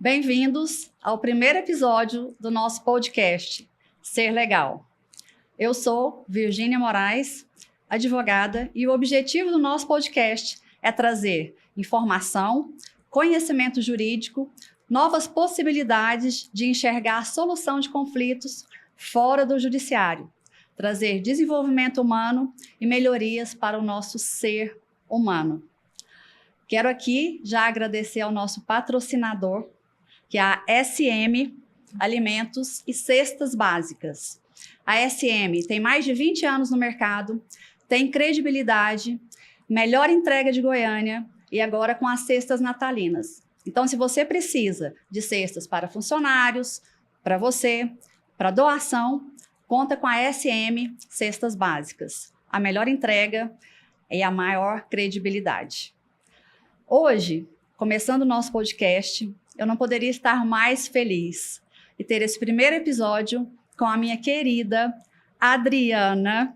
Bem-vindos ao primeiro episódio do nosso podcast, Ser Legal. Eu sou Virgínia Moraes, advogada, e o objetivo do nosso podcast é trazer informação, conhecimento jurídico, novas possibilidades de enxergar a solução de conflitos fora do judiciário, trazer desenvolvimento humano e melhorias para o nosso ser humano. Quero aqui já agradecer ao nosso patrocinador, que é a SM Alimentos e Cestas Básicas. A SM tem mais de 20 anos no mercado, tem credibilidade, melhor entrega de Goiânia e agora com as cestas natalinas. Então, se você precisa de cestas para funcionários, para você, para doação, conta com a SM Cestas Básicas. A melhor entrega e a maior credibilidade. Hoje, começando o nosso podcast, eu não poderia estar mais feliz de ter esse primeiro episódio com a minha querida Adriana.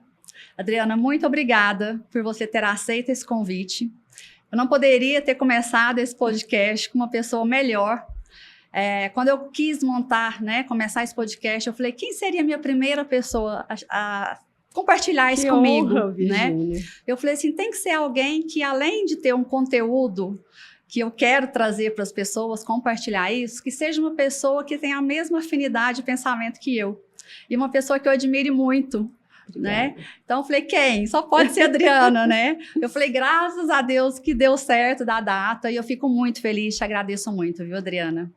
Adriana, muito obrigada por você ter aceito esse convite. Eu não poderia ter começado esse podcast com uma pessoa melhor. Quando eu quis começar esse podcast, eu falei, quem seria a minha primeira pessoa a compartilhar isso comigo? Honra, Virgínia. Eu falei assim, tem que ser alguém que, além de ter um conteúdo que eu quero trazer para as pessoas, compartilhar isso, que seja uma pessoa que tenha a mesma afinidade de pensamento que eu. E uma pessoa que eu admire muito, né? Então, eu falei, quem? Só pode ser a Adriana, né? Eu falei, graças a Deus que deu certo da data, e eu fico muito feliz, te agradeço muito, viu, Adriana?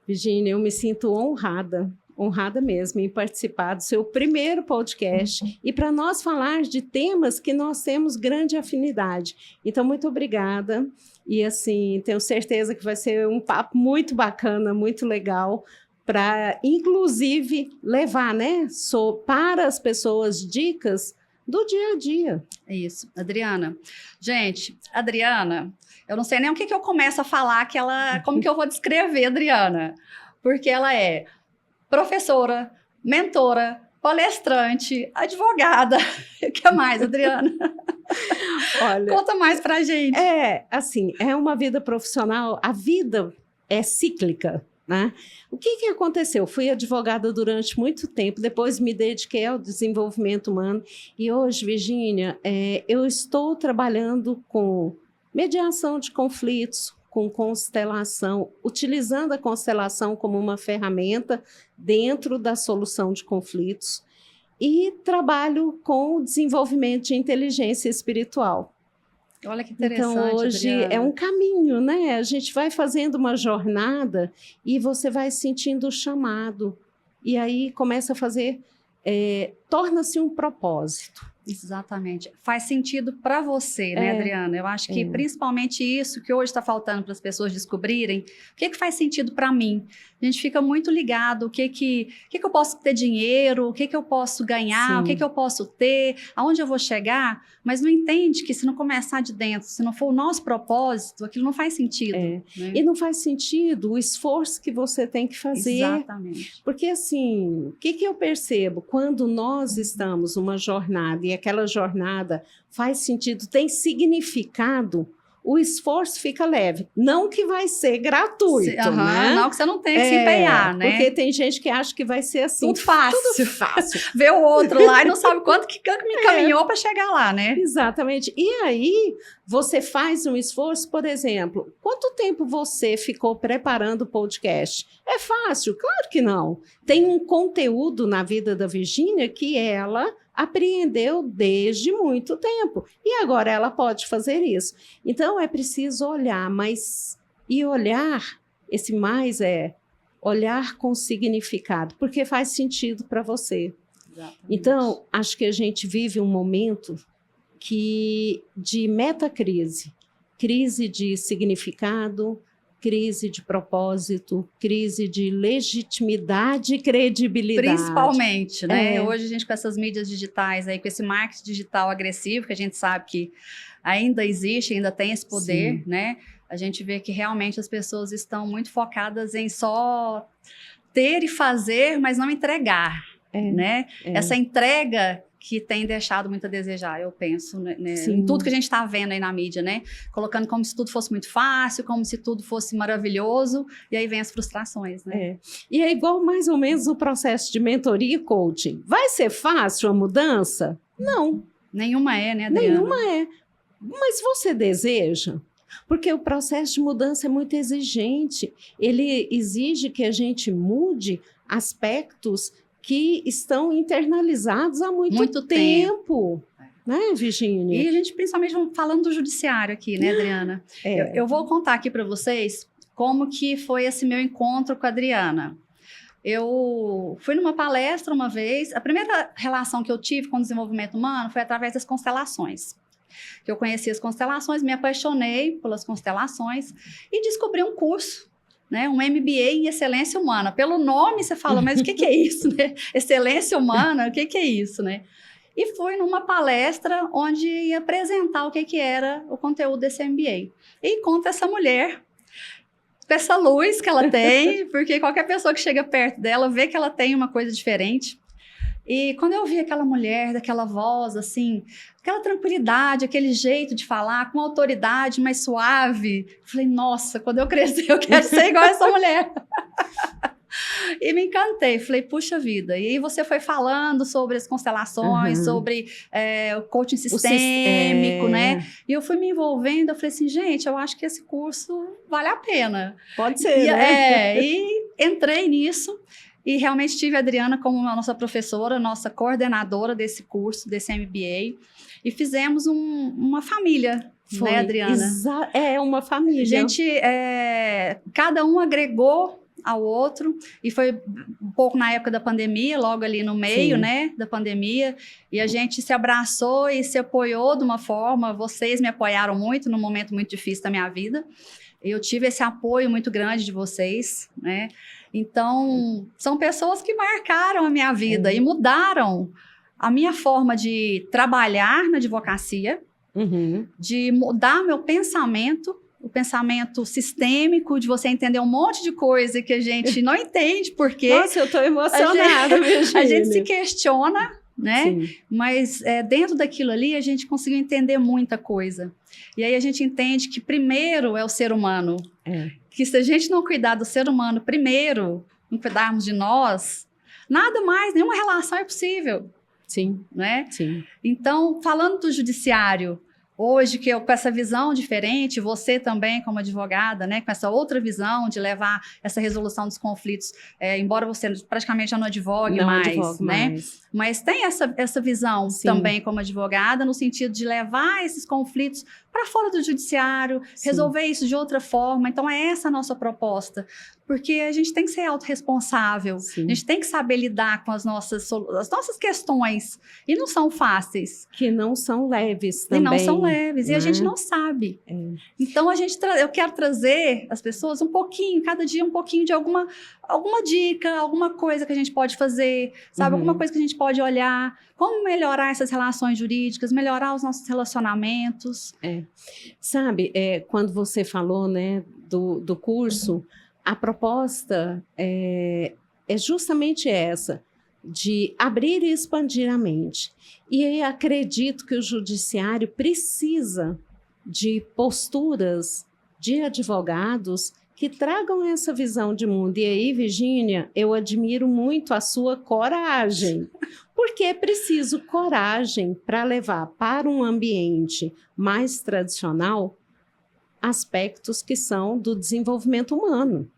Virgínia, eu me sinto honrada mesmo em participar do seu primeiro podcast e para nós falar de temas que nós temos grande afinidade. Então, muito obrigada. E assim, tenho certeza que vai ser um papo muito bacana, muito legal, para inclusive levar, para as pessoas dicas do dia a dia. Isso, Adriana. Gente, Adriana, eu não sei nem o que eu começo a falar, como que eu vou descrever a Adriana, porque ela é professora, mentora, palestrante, advogada. O que mais, Adriana? Olha, conta mais pra gente. É uma vida profissional, a vida é cíclica, né? O que aconteceu? Fui advogada durante muito tempo, depois me dediquei ao desenvolvimento humano e hoje, Virgínia, eu estou trabalhando com mediação de conflitos, com constelação, utilizando a constelação como uma ferramenta dentro da solução de conflitos e trabalho com o desenvolvimento de inteligência espiritual. Olha que interessante, então, hoje Adriana. É um caminho, né? A gente vai fazendo uma jornada e você vai sentindo o chamado. E aí começa a fazer, torna-se um propósito. Exatamente. Faz sentido para você, né, Adriana? Eu acho que principalmente isso que hoje está faltando para as pessoas descobrirem, o que faz sentido para mim. A gente fica muito ligado, o que eu posso ter dinheiro, o que eu posso ganhar, o que eu posso ter, aonde eu vou chegar, mas não entende que se não começar de dentro, se não for o nosso propósito, aquilo não faz sentido. Né? E não faz sentido o esforço que você tem que fazer. Exatamente. Porque assim, o que eu percebo? Quando nós estamos numa jornada e aquela jornada faz sentido, tem significado, o esforço fica leve. Não que vai ser gratuito, né? Não que você não tem que se empenhar, né? Porque tem gente que acha que vai ser assim. Tudo fácil. Tudo fácil. Vê o outro lá e não sabe quanto que me caminhou para chegar lá, né? Exatamente. E aí, você faz um esforço, por exemplo, quanto tempo você ficou preparando o podcast? É fácil? Claro que não. Tem um conteúdo na vida da Virgínia que ela apreendeu desde muito tempo. E agora ela pode fazer isso. Então, é preciso olhar, olhar, esse mais olhar com significado, porque faz sentido para você. Exatamente. Então, acho que a gente vive um momento de metacrise, crise de significado, crise de propósito, crise de legitimidade e credibilidade. Principalmente, né? Hoje a gente com essas mídias digitais, aí, com esse marketing digital agressivo, que a gente sabe que ainda existe, ainda tem esse poder, né? A gente vê que realmente as pessoas estão muito focadas em só ter e fazer, mas não entregar, né? Essa entrega que tem deixado muito a desejar, eu penso, né, em tudo que a gente está vendo aí na mídia, né? Colocando como se tudo fosse muito fácil, como se tudo fosse maravilhoso, e aí vem as frustrações, né? E é igual mais ou menos o processo de mentoria e coaching. Vai ser fácil a mudança? Não. Nenhuma é, né, Adriana? Nenhuma é. Mas você deseja? Porque o processo de mudança é muito exigente. Ele exige que a gente mude aspectos que estão internalizados há muito tempo. Né, Virgínia? E a gente, principalmente, falando do judiciário aqui, né, Adriana? Eu vou contar aqui para vocês como que foi esse meu encontro com a Adriana. Eu fui numa palestra uma vez. A primeira relação que eu tive com o desenvolvimento humano foi através das constelações. Eu conheci as constelações, me apaixonei pelas constelações e descobri um curso, né, um MBA em Excelência Humana. Pelo nome você fala, mas o que é isso, né? Excelência Humana, o que é isso, né? E fui numa palestra onde ia apresentar o que era o conteúdo desse MBA. E encontro essa mulher, com essa luz que ela tem, porque qualquer pessoa que chega perto dela vê que ela tem uma coisa diferente. E quando eu vi aquela mulher, daquela voz, assim, aquela tranquilidade, aquele jeito de falar, com autoridade, mais suave, falei, nossa, quando eu crescer eu quero ser igual a essa mulher. E me encantei, falei, puxa vida. E aí você foi falando sobre as constelações, sobre o coaching sistêmico, né? E eu fui me envolvendo, eu falei assim, gente, eu acho que esse curso vale a pena. Pode ser, né? E entrei nisso. E realmente tive a Adriana como a nossa professora, nossa coordenadora desse curso, desse MBA. E fizemos uma família, né, Adriana? É uma família. A gente, cada um agregou ao outro, e foi um pouco na época da pandemia, logo ali no meio, né, da pandemia, e a gente se abraçou e se apoiou de uma forma, vocês me apoiaram muito num momento muito difícil da minha vida, eu tive esse apoio muito grande de vocês, né, então, são pessoas que marcaram a minha vida e mudaram a minha forma de trabalhar na advocacia, de mudar meu pensamento, o pensamento sistêmico, de você entender um monte de coisa que a gente não entende porque... Nossa, eu estou emocionada, Virgínia. A gente se questiona, né? Sim. Mas dentro daquilo ali, a gente conseguiu entender muita coisa. E aí a gente entende que primeiro é o ser humano. Que se a gente não cuidar do ser humano primeiro, não cuidarmos de nós, nada mais, nenhuma relação é possível. Sim. Né? Sim. Então, falando do judiciário, hoje, que eu com essa visão diferente, você também como advogada, né, com essa outra visão de levar essa resolução dos conflitos, embora você praticamente já não advogue mais, né? Mas tem essa visão também como advogada, no sentido de levar esses conflitos para fora do judiciário, resolver isso de outra forma. Então, é essa a nossa proposta. Porque a gente tem que ser autorresponsável, a gente tem que saber lidar com as nossas questões. E não são fáceis. Que não são leves também. E não são leves, e a gente não sabe. Então, eu quero trazer as pessoas um pouquinho, cada dia um pouquinho de alguma dica, alguma coisa que a gente pode fazer, sabe? Alguma coisa que a gente pode olhar, como melhorar essas relações jurídicas, melhorar os nossos relacionamentos. Sabe, quando você falou, né, do curso, a proposta é justamente essa, de abrir e expandir a mente. E eu acredito que o judiciário precisa de posturas de advogados que tragam essa visão de mundo. E aí, Virgínia, eu admiro muito a sua coragem, porque é preciso coragem para levar para um ambiente mais tradicional aspectos que são do desenvolvimento humano.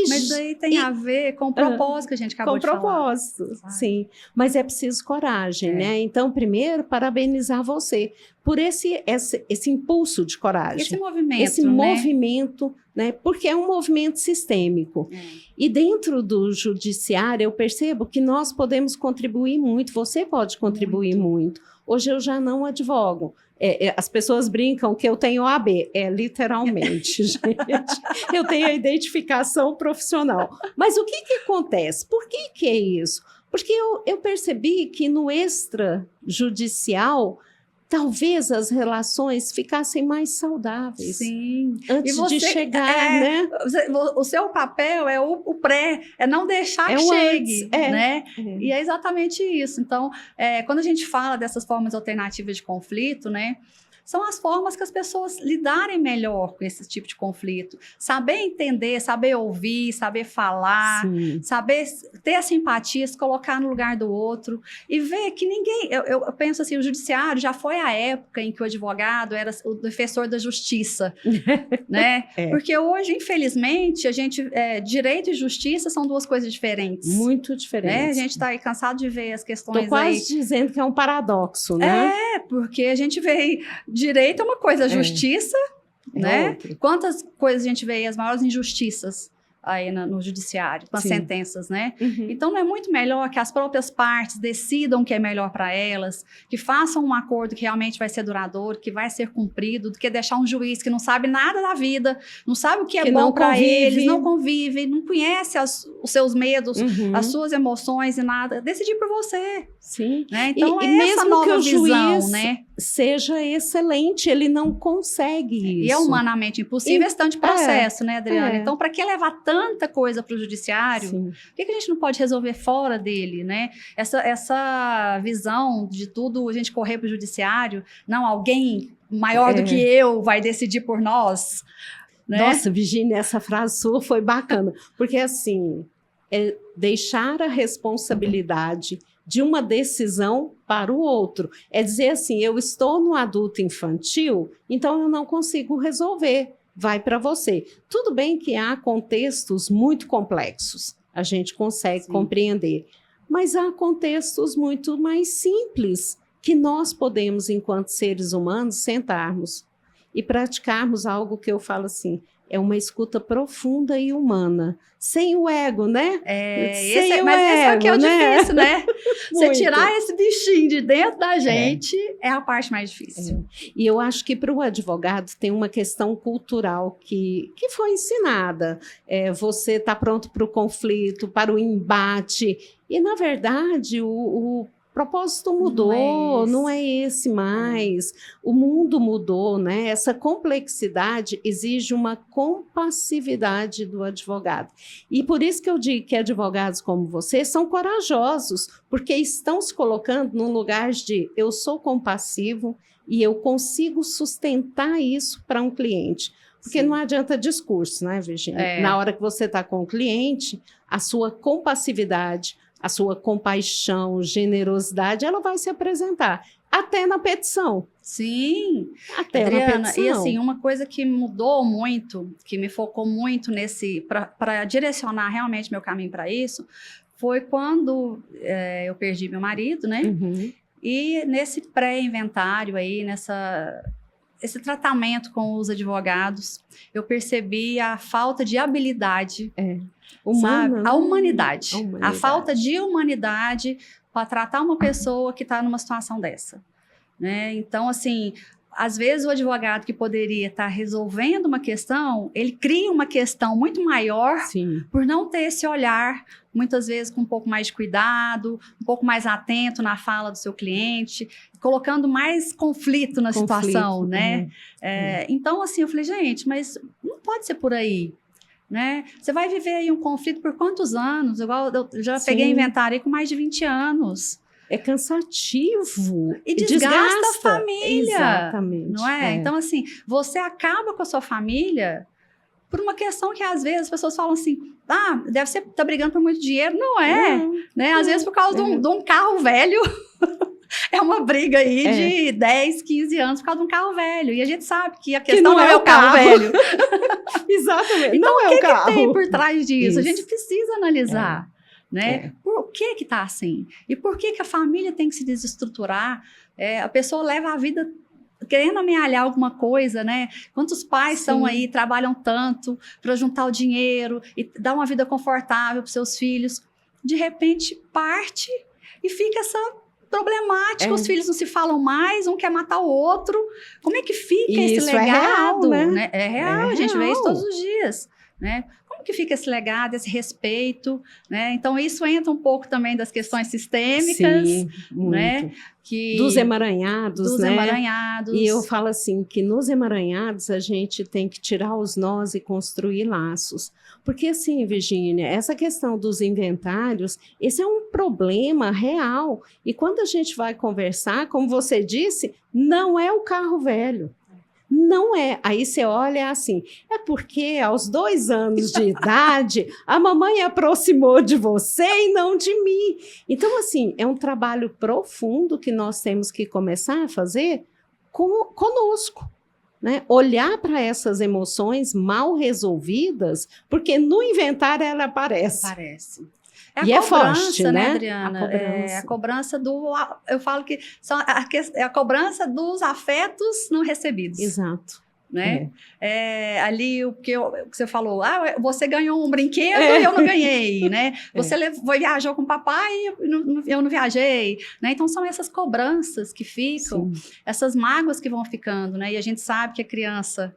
Mas daí tem a ver com o propósito que a gente acabou de falar. Com propósito, sim. Mas é preciso coragem, né? Então, primeiro, parabenizar você por esse impulso de coragem. Esse movimento, né? Porque é um movimento sistêmico. E dentro do judiciário, eu percebo que nós podemos contribuir muito. Você pode contribuir muito. Hoje eu já não advogo. As pessoas brincam que eu tenho OAB, literalmente, gente. Eu tenho a identificação profissional. Mas o que acontece? Por que é isso? Porque eu percebi que no extrajudicial talvez as relações ficassem mais saudáveis. Sim. Antes de chegar, né? O seu papel é o pré, é não deixar que chegue, né? E é exatamente isso. Então, quando a gente fala dessas formas alternativas de conflito, né? São as formas que as pessoas lidarem melhor com esse tipo de conflito. Saber entender, saber ouvir, saber falar, saber ter a simpatia, se colocar no lugar do outro e ver que ninguém... Eu penso assim, o judiciário já foi a época em que o advogado era o defensor da justiça, né? Porque hoje, infelizmente, direito e justiça são duas coisas diferentes. Muito diferentes. Né? A gente está aí cansado de ver as questões. Estou quase dizendo que é um paradoxo, né? Porque a gente vê... Direito é uma coisa, justiça, né? Outra. Quantas coisas a gente vê aí, as maiores injustiças aí no judiciário, com as sentenças, né? Então, não é muito melhor que as próprias partes decidam o que é melhor para elas, que façam um acordo que realmente vai ser duradouro, que vai ser cumprido, do que deixar um juiz que não sabe nada da vida, não sabe o que é bom para eles, não convive, não conhece os seus medos, as suas emoções e nada, decidir por você. Sim. Né? Então, e mesmo essa nova que o visão, juiz né? seja excelente, ele não consegue isso. E é humanamente impossível esse tanto de processo, né, Adriana? Então, para que levar tanta coisa para o judiciário? Por que a gente não pode resolver fora dele, né? Essa visão de tudo a gente correr para o judiciário, não, alguém maior do que eu vai decidir por nós. Né? Nossa, Virgínia, essa frase sua foi bacana, porque assim, deixar a responsabilidade de uma decisão para o outro. É dizer assim, eu estou no adulto infantil, então eu não consigo resolver, vai para você. Tudo bem que há contextos muito complexos, a gente consegue compreender, mas há contextos muito mais simples que nós podemos, enquanto seres humanos, sentarmos e praticarmos algo que eu falo assim, é uma escuta profunda e humana, sem o ego, né? Esse é o que é o difícil, né? Você tirar esse bichinho de dentro da gente é a parte mais difícil. E eu acho que para o advogado tem uma questão cultural que foi ensinada. Você está pronto para o conflito, para o embate. E, na verdade, o propósito mudou, não é esse mais. O mundo mudou, né? Essa complexidade exige uma compassividade do advogado. E por isso que eu digo que advogados como você são corajosos, porque estão se colocando num lugar de eu sou compassivo e eu consigo sustentar isso para um cliente. Porque não adianta discurso, né, Virgínia? Na hora que você está com o cliente, a sua compassividade, a sua compaixão, generosidade, ela vai se apresentar. Até na petição. Sim. Até Adriana, na petição. E assim, uma coisa que mudou muito, que me focou muito para direcionar realmente meu caminho para isso, foi quando eu perdi meu marido, né? E nesse pré-inventário aí, esse tratamento com os advogados, eu percebi a falta de habilidade, humana, a humanidade, a falta de humanidade para tratar uma pessoa que está numa situação dessa, né? Então, assim, às vezes o advogado que poderia estar resolvendo uma questão, ele cria uma questão muito maior por não ter esse olhar, muitas vezes com um pouco mais de cuidado, um pouco mais atento na fala do seu cliente, colocando mais conflito na situação, né? Então, assim, eu falei, gente, mas não pode ser por aí, né? Você vai viver aí um conflito por quantos anos? Igual eu já peguei inventário aí com mais de 20 anos. É cansativo. E desgasta a família. Exatamente. Não é? Então, assim, você acaba com a sua família por uma questão que, às vezes, as pessoas falam assim, deve ser, tá brigando por muito dinheiro. Não é, né? Às vezes, por causa de um carro velho, é uma briga aí de 10, 15 anos por causa de um carro velho. E a gente sabe que a questão não é o carro velho. Exatamente. Então, não o que, é o carro. que tem por trás disso? Isso. A gente precisa analisar. Né? Por que tá assim? E por que a família tem que se desestruturar? A pessoa leva a vida querendo amealhar alguma coisa, né? Quantos pais estão aí, trabalham tanto para juntar o dinheiro e dar uma vida confortável para seus filhos. De repente, parte e fica essa problemática. Os filhos não se falam mais, um quer matar o outro. Como é que fica esse legado? É real, né? É real, a gente vê isso todos os dias. Né? Como que fica esse legado, esse respeito, né? Então, isso entra um pouco também das questões sistêmicas, Sim, muito. né? Dos emaranhados, dos né? emaranhados. E eu falo assim, que nos emaranhados a gente tem que tirar os nós e construir laços. Porque assim, Virgínia, essa questão dos inventários, esse é um problema real. E quando a gente vai conversar, como você disse, não é o carro velho. Não é. Aí você olha assim, é porque aos 2 anos de idade, a mamãe aproximou de você e não de mim. Então, assim, é um trabalho profundo que nós temos que começar a fazer conosco, né? Olhar para essas emoções mal resolvidas, porque no inventário ela aparece. Aparece. E é forte, né, Adriana? A cobrança. É a cobrança do... Eu falo que é a cobrança dos afetos não recebidos. Exato. Né? Ali o que você falou, você ganhou um brinquedo e eu não ganhei, né? Você viajou com o papai e eu não viajei, né? Então são essas cobranças que ficam, sim, essas mágoas que vão ficando, né? E a gente sabe que a criança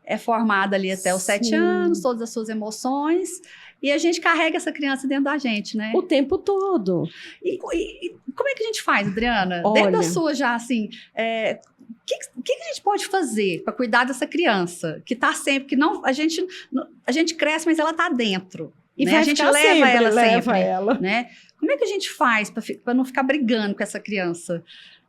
é formada ali até os 7 anos, todas as suas emoções, e a gente carrega essa criança dentro da gente, né? O tempo todo. E como é que a gente faz, Adriana? Olha, dentro da sua já, assim, o que a gente pode fazer para cuidar dessa criança que está sempre, que não, a gente cresce, mas ela está dentro. E né? A gente leva sempre, ela sempre, ela. Né? Como é que a gente faz para não ficar brigando com essa criança?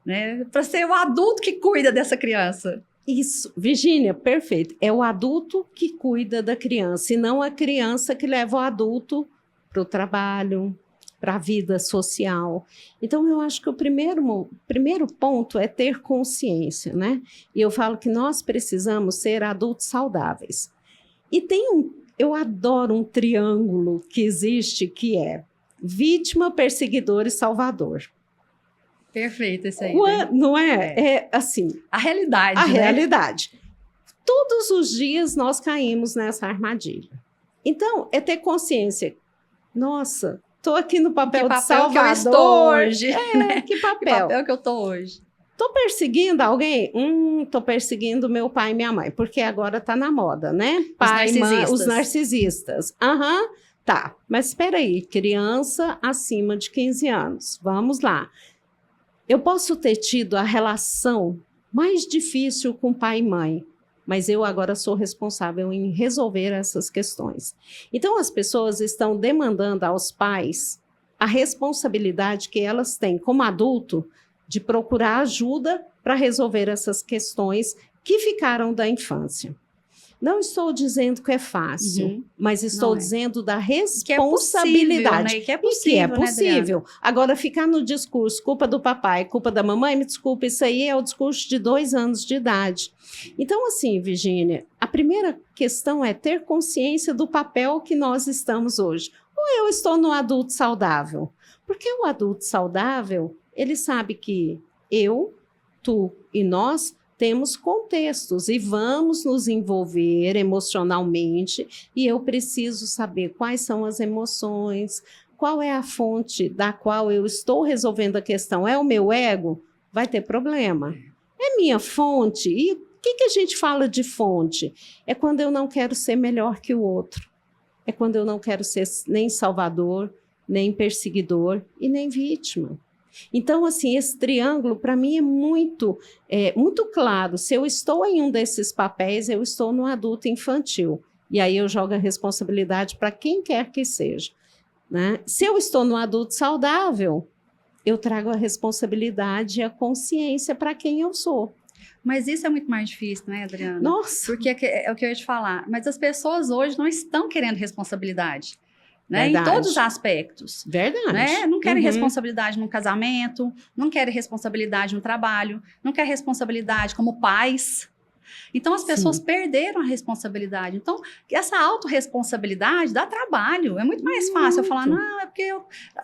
Né? Para ser o adulto que cuida dessa criança. Isso, Virgínia, perfeito. É o adulto que cuida da criança, e não a criança que leva o adulto para o trabalho, para a vida social. Então, eu acho que o primeiro ponto é ter consciência, né? E eu falo que nós precisamos ser adultos saudáveis. E eu adoro um triângulo que existe, que é vítima, perseguidor e salvador. Perfeito, esse aí. Não é? É assim. A realidade. A realidade. Todos os dias nós caímos nessa armadilha. Então, é ter consciência. Nossa, estou aqui no papel de salvador. Que eu estou hoje. Né? Que papel? Que papel que eu estou hoje. Estou perseguindo alguém? Estou perseguindo meu pai e minha mãe, porque agora está na moda, né? Pai, mãe, os narcisistas. Tá. Mas espera aí, criança acima de 15 anos. Vamos lá. Eu posso ter tido a relação mais difícil com pai e mãe, mas eu agora sou responsável em resolver essas questões. Então, as pessoas estão demandando aos pais a responsabilidade que elas têm como adulto de procurar ajuda para resolver essas questões que ficaram da infância. Não estou dizendo que é fácil, mas estou dizendo da responsabilidade. Que é possível. Agora, ficar no discurso, culpa do papai, culpa da mamãe, me desculpa, isso aí é o discurso de 2 anos de idade. Então, assim, Virgínia, a primeira questão é ter consciência do papel que nós estamos hoje. Ou eu estou no adulto saudável? Porque o adulto saudável, ele sabe que eu, tu e nós temos contextos e vamos nos envolver emocionalmente, e eu preciso saber quais são as emoções, qual é a fonte da qual eu estou resolvendo a questão. É o meu ego? Vai ter problema. É minha fonte? E o que a gente fala de fonte? É quando eu não quero ser melhor que o outro. É quando eu não quero ser nem salvador, nem perseguidor e nem vítima. Então, assim, esse triângulo, para mim, é muito claro. Se eu estou em um desses papéis, eu estou no adulto infantil. E aí eu jogo a responsabilidade para quem quer que seja. Né? Se eu estou no adulto saudável, eu trago a responsabilidade e a consciência para quem eu sou. Mas isso é muito mais difícil, né, Adriana? Nossa! Porque é o que eu ia te falar. Mas as pessoas hoje não estão querendo responsabilidade. Né? Em todos os aspectos. Verdade. Né? Não querem responsabilidade no casamento, não querem responsabilidade no trabalho, não querem responsabilidade como pais. Então, as pessoas perderam a responsabilidade. Então, essa autorresponsabilidade dá trabalho. É muito mais fácil eu falar, não, é porque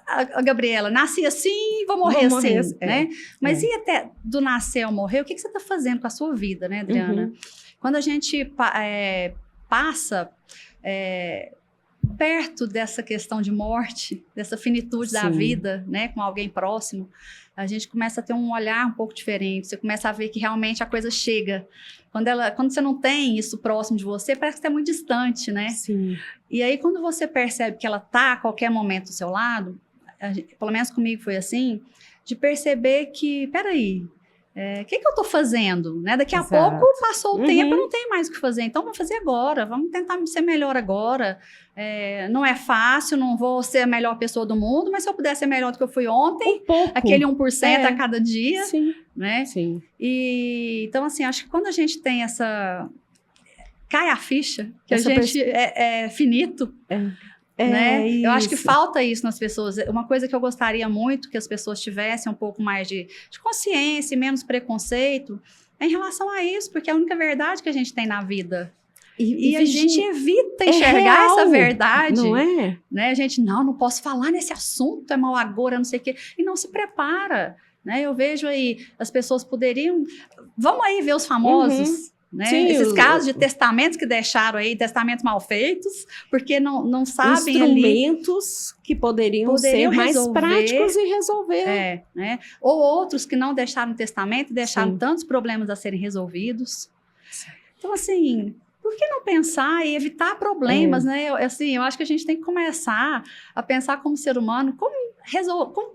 a Gabriela nasci assim e vou morrer assim. Né? Mas e até do nascer ao morrer, o que você está fazendo com a sua vida, né, Adriana? Quando a gente passa... perto dessa questão de morte, dessa finitude da vida, né, com alguém próximo, a gente começa a ter um olhar um pouco diferente. Você começa a ver que realmente a coisa chega. Quando você não tem isso próximo de você, parece que é muito distante, né? Sim. E aí, quando você percebe que ela está a qualquer momento do seu lado, pelo menos comigo foi assim, de perceber que, peraí, o que eu estou fazendo? Né? Daqui a pouco passou o tempo, eu não tenho mais o que fazer, então vamos fazer agora, vamos tentar ser melhor agora. Não é fácil, não vou ser a melhor pessoa do mundo, mas se eu puder ser melhor do que eu fui ontem, aquele 1% a cada dia, né? Sim. E, então, assim, acho que quando a gente tem cai a ficha, que a gente é finito, né? Eu acho que falta isso nas pessoas. Uma coisa que eu gostaria muito que as pessoas tivessem um pouco mais de consciência e menos preconceito é em relação a isso, porque é a única verdade que a gente tem na vida. E a gente evita enxergar essa verdade. Não é? Né? A gente, não posso falar nesse assunto, é mau agora, não sei o quê. E não se prepara. Né? Eu vejo aí, as pessoas poderiam... Vamos aí ver os famosos... Né? Esses casos de testamentos que deixaram aí, testamentos mal feitos, porque não sabem instrumentos que poderiam ser mais práticos e resolver. Né? Ou outros que não deixaram testamento e deixaram tantos problemas a serem resolvidos. Então, assim, por que não pensar e evitar problemas, né? Eu acho que a gente tem que começar a pensar como ser humano, como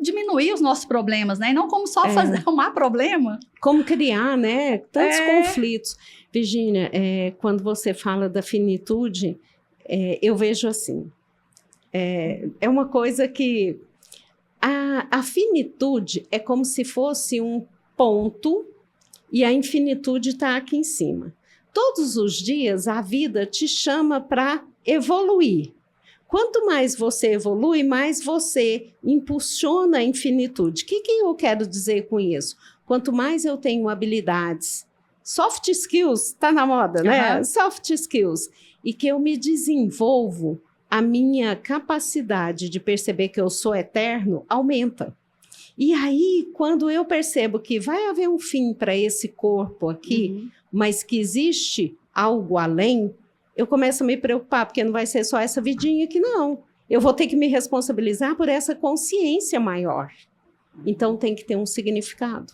diminuir os nossos problemas, né? E não como só arrumar problema. Como criar, né? Tantos conflitos. Virgínia, quando você fala da finitude, eu vejo assim, é uma coisa que a finitude é como se fosse um ponto e a infinitude está aqui em cima. Todos os dias a vida te chama para evoluir. Quanto mais você evolui, mais você impulsiona a infinitude. O que eu quero dizer com isso? Quanto mais eu tenho habilidades, soft skills, está na moda, né? Soft skills. E que eu me desenvolvo, a minha capacidade de perceber que eu sou eterno aumenta. E aí, quando eu percebo que vai haver um fim para esse corpo aqui, mas que existe algo além, eu começo a me preocupar, porque não vai ser só essa vidinha aqui, não. Eu vou ter que me responsabilizar por essa consciência maior. Então, tem que ter um significado.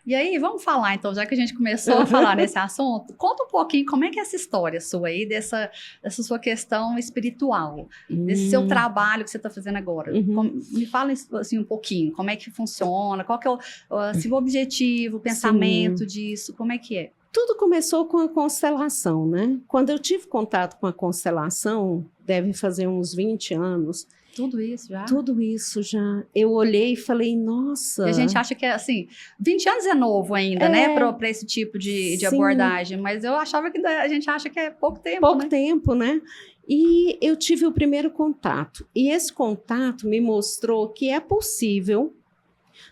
E aí, vamos falar, então, já que a gente começou a falar nesse assunto, conta um pouquinho como é que é essa história sua aí, dessa sua questão espiritual, desse seu trabalho que você está fazendo agora. Me fala assim, um pouquinho, como é que funciona, qual que é o objetivo, o pensamento disso, como é que é? Tudo começou com a constelação, né? Quando eu tive contato com a constelação, deve fazer uns 20 anos. Tudo isso já? Tudo isso já. Eu olhei e falei, nossa... E a gente acha que é assim, 20 anos é novo ainda, né? Para esse tipo de abordagem. Mas eu achava que a gente acha que é pouco tempo, Pouco tempo, né? E eu tive o primeiro contato. E esse contato me mostrou que é possível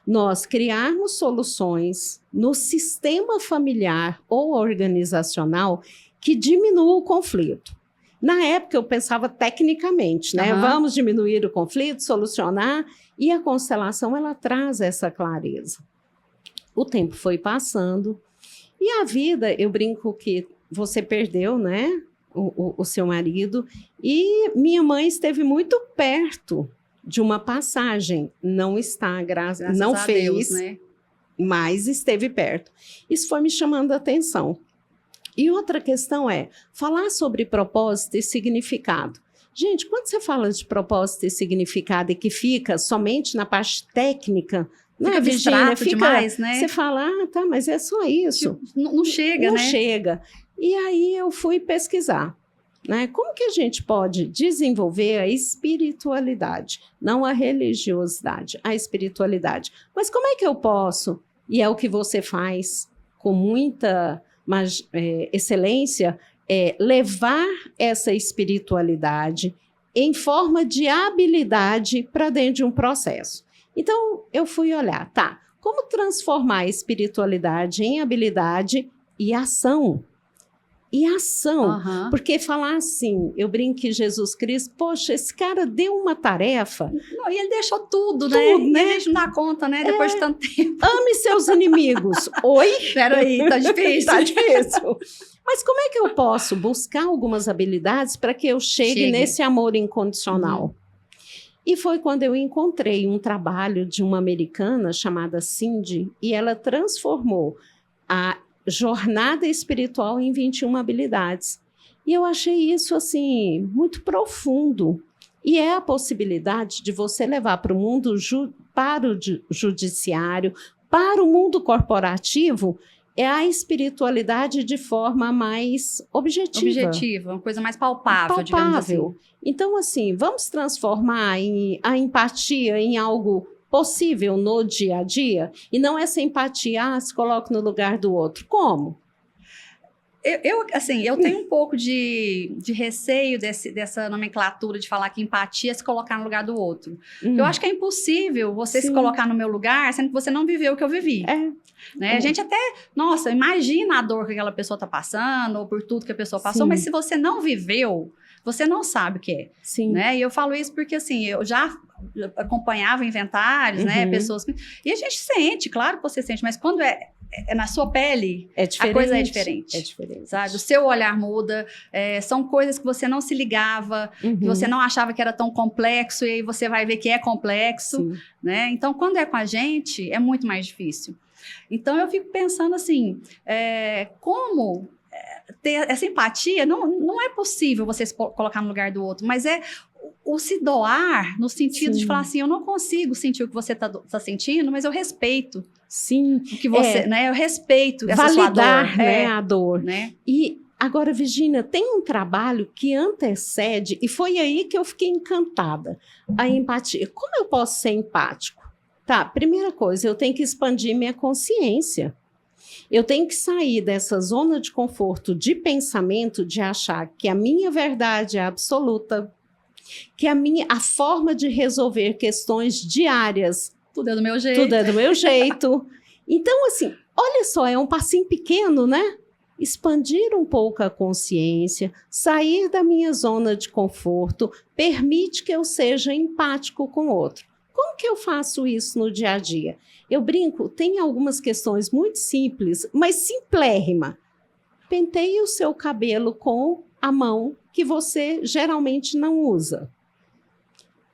nós criarmos soluções no sistema familiar ou organizacional que diminuam o conflito. Na época, eu pensava tecnicamente, né? Vamos diminuir o conflito, solucionar, e a constelação, ela traz essa clareza. O tempo foi passando, e a vida, eu brinco que você perdeu, né? O seu marido, e minha mãe esteve muito perto de uma passagem. Não está, não fez, Deus, né? Mas esteve perto. Isso foi me chamando a atenção. E outra questão é falar sobre propósito e significado. Gente, quando você fala de propósito e significado e que fica somente na parte técnica, fica abstrato demais, né? Você fala, tá, mas é só isso. Não chega, né? Não chega. E aí eu fui pesquisar, né? Como que a gente pode desenvolver a espiritualidade? Não a religiosidade, a espiritualidade. Mas como é que eu posso? E é o que você faz com muita... Mas excelência é levar essa espiritualidade em forma de habilidade para dentro de um processo. Então, eu fui olhar, como transformar a espiritualidade em habilidade e ação? e ação. Aham. Porque falar assim, eu brinco que Jesus Cristo, poxa, esse cara deu uma tarefa. Não, e ele deixou tudo, né? Tudo, E né? a gente não dá conta, né? Depois de tanto tempo. Ame seus inimigos. Oi? Peraí, tá difícil. Tá difícil. Mas como é que eu posso buscar algumas habilidades para que eu chegue nesse amor incondicional? E foi quando eu encontrei um trabalho de uma americana chamada Cindy, e ela transformou a jornada espiritual em 21 habilidades. E eu achei isso, assim, muito profundo. E é a possibilidade de você levar para o mundo, para o judiciário, para o mundo corporativo, é a espiritualidade de forma mais objetiva. Uma coisa mais palpável, digamos assim. Então, assim, vamos transformar a empatia em algo possível no dia a dia? E não essa empatia, se coloca no lugar do outro. Como? Eu tenho um pouco de receio dessa nomenclatura de falar que empatia é se colocar no lugar do outro. Eu acho que é impossível você se colocar no meu lugar, sendo que você não viveu o que eu vivi. Né? A gente até, nossa, imagina a dor que aquela pessoa está passando, ou por tudo que a pessoa passou, mas se você não viveu, você não sabe o que é. Né? E eu falo isso porque, assim, eu já acompanhava inventários, né? Pessoas... E a gente sente, claro que você sente, mas quando é na sua pele, a coisa é diferente. É diferente. Sabe? O seu olhar muda, são coisas que você não se ligava, que você não achava que era tão complexo, e aí você vai ver que é complexo, né? Então, quando é com a gente, é muito mais difícil. Então, eu fico pensando assim, como ter essa empatia, não é possível você se colocar no lugar do outro, mas é o se doar no sentido de falar assim, eu não consigo sentir o que você tá sentindo, mas eu respeito. O que você, né? Eu respeito essa sua dor. Validar, né, a dor. Né? E agora, Virgínia, tem um trabalho que antecede, e foi aí que eu fiquei encantada, a empatia. Como eu posso ser empático? Tá, primeira coisa, eu tenho que expandir minha consciência. Eu tenho que sair dessa zona de conforto de pensamento, de achar que a minha verdade é absoluta, que a forma de resolver questões diárias... Tudo é do meu jeito. Tudo é do meu jeito. Então, assim, olha só, é um passinho pequeno, né? Expandir um pouco a consciência, sair da minha zona de conforto, permite que eu seja empático com o outro. Como que eu faço isso no dia a dia? Eu brinco, tem algumas questões muito simples, mas simplérrima. Penteie o seu cabelo com a mão que você geralmente não usa.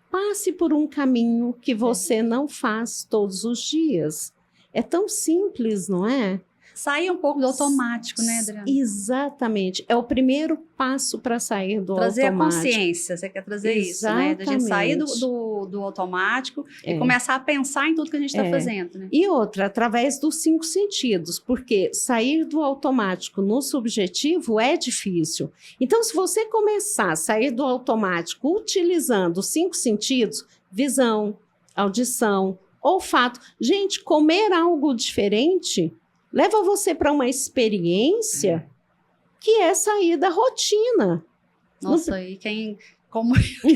Passe por um caminho que você não faz todos os dias. É tão simples, não é? Sair um pouco do automático, né, Adriana? Exatamente. É o primeiro passo para sair do automático. Trazer a consciência, você quer trazer isso, né? Da gente sair do automático e começar a pensar em tudo que a gente está fazendo. Né? E outra, através dos 5 sentidos, porque sair do automático no subjetivo é difícil. Então, se você começar a sair do automático utilizando os 5 sentidos, visão, audição, olfato, gente, comer algo diferente... leva você para uma experiência que é sair da rotina. Nossa, e quem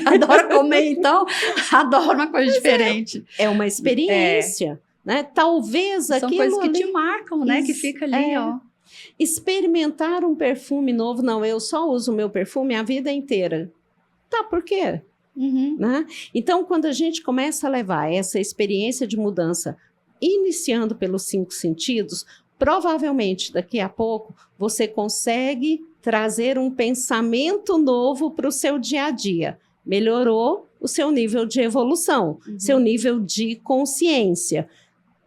adora comer, então, adora uma coisa diferente. É uma experiência, né? Talvez são aquilo coisas que ali... te marcam, né? Que fica ali, ó. Experimentar um perfume novo, não, eu só uso o meu perfume a vida inteira. Tá, por quê? Né? Então, quando a gente começa a levar essa experiência de mudança, iniciando pelos 5 sentidos, provavelmente daqui a pouco você consegue trazer um pensamento novo para o seu dia a dia. Melhorou o seu nível de evolução, seu nível de consciência.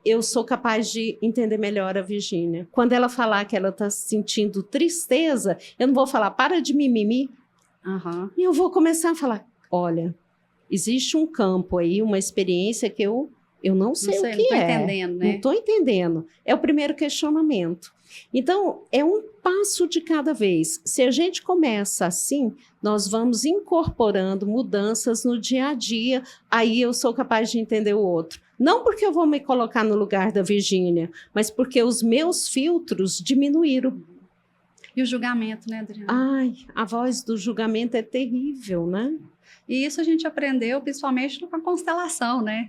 Eu sou capaz de entender melhor a Virgínia. Quando ela falar que ela está sentindo tristeza, eu não vou falar, para de mimimi. E eu vou começar a falar, olha, existe um campo aí, uma experiência que eu não sei o que é. Não estou entendendo, né? Não estou entendendo. É o primeiro questionamento. Então, é um passo de cada vez. Se a gente começa assim, nós vamos incorporando mudanças no dia a dia, aí eu sou capaz de entender o outro. Não porque eu vou me colocar no lugar da Virgínia, mas porque os meus filtros diminuíram. E o julgamento, né, Adriana? Ai, a voz do julgamento é terrível, né? E isso a gente aprendeu principalmente com a constelação, né?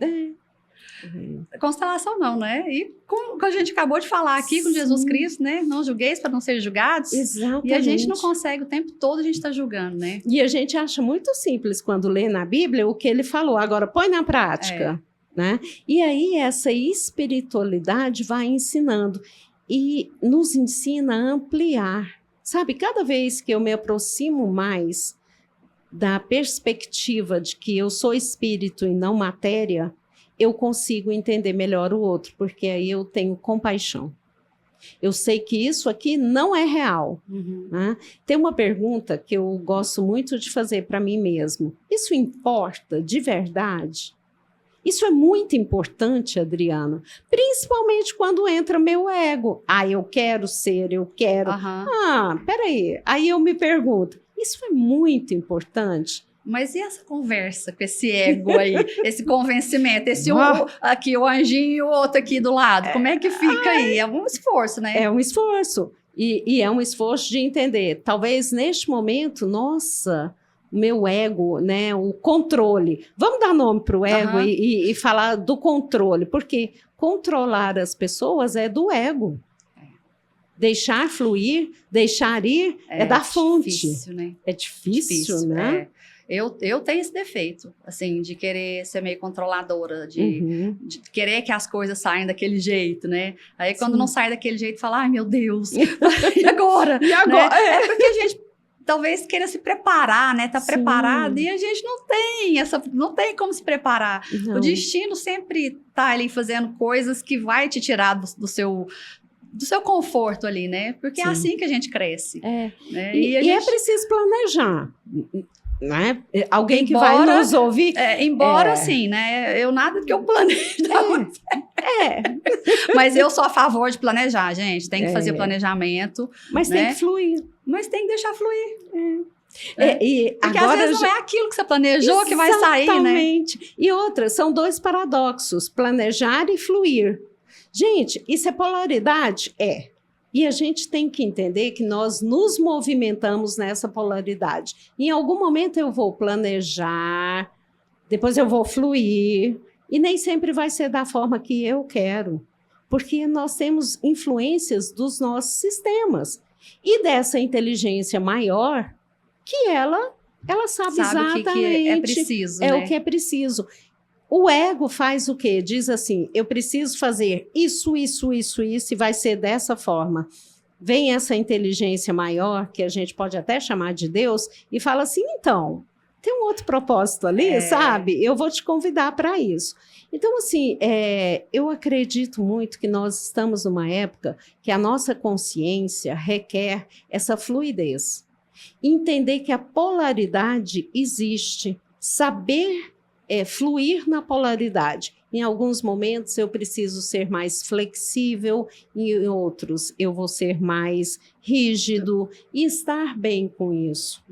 Constelação não, né? E como a gente acabou de falar aqui com Jesus Cristo, né? Não julgueis para não ser julgados. Exatamente. E a gente não consegue o tempo todo, a gente está julgando, né? E a gente acha muito simples quando lê na Bíblia o que ele falou. Agora, põe na prática, né? E aí essa espiritualidade vai ensinando e nos ensina a ampliar. Sabe, cada vez que eu me aproximo mais da perspectiva de que eu sou espírito e não matéria, eu consigo entender melhor o outro, porque aí eu tenho compaixão. Eu sei que isso aqui não é real. Né? Tem uma pergunta que eu gosto muito de fazer para mim mesmo. Isso importa de verdade? Isso é muito importante, Adriana, principalmente quando entra meu ego. Eu quero ser, eu quero. Peraí. Aí eu me pergunto, isso é muito importante? Mas e essa conversa com esse ego aí, esse convencimento, esse aqui, o anjinho e o outro aqui do lado, como é que fica aí? É um esforço, né? É um esforço. E é um esforço de entender. Talvez neste momento, nossa, meu ego, né, o controle. Vamos dar nome para o ego e falar do controle, porque controlar as pessoas é do ego. Deixar fluir, deixar ir, é da fonte. É difícil, né? É difícil, né? Eu tenho esse defeito, assim, de querer ser meio controladora, de querer que as coisas saiam daquele jeito, né? Aí quando não sai daquele jeito, fala, ai meu Deus, e agora? E agora? Né? É porque a gente talvez queira se preparar, né? Tá preparado e a gente não tem como se preparar. Não. O destino sempre tá ali fazendo coisas que vai te tirar do seu conforto ali, né? Porque é assim que a gente cresce. Né? E é preciso planejar. Né? Alguém que vai nos ouvir. Assim, né? Eu nada que eu planejo. Mas eu sou a favor de planejar, gente. Tem que fazer planejamento. Mas né? tem que fluir. Mas tem que deixar fluir. Porque agora às vezes não é aquilo que você planejou que vai sair, né? Exatamente. E outra, são dois paradoxos: planejar e fluir. Gente, isso é polaridade? E a gente tem que entender que nós nos movimentamos nessa polaridade. Em algum momento eu vou planejar, depois eu vou fluir, e nem sempre vai ser da forma que eu quero, porque nós temos influências dos nossos sistemas e dessa inteligência maior que ela sabe exatamente o que é preciso, né? O que é preciso. O ego faz o quê? Diz assim, eu preciso fazer isso, e vai ser dessa forma. Vem essa inteligência maior, que a gente pode até chamar de Deus, e fala assim, então, tem um outro propósito ali, sabe? Eu vou te convidar para isso. Então, assim, eu acredito muito que nós estamos numa época que a nossa consciência requer essa fluidez. Entender que a polaridade existe, saber fluir na polaridade. Em alguns momentos eu preciso ser mais flexível, em outros eu vou ser mais rígido e estar bem com isso.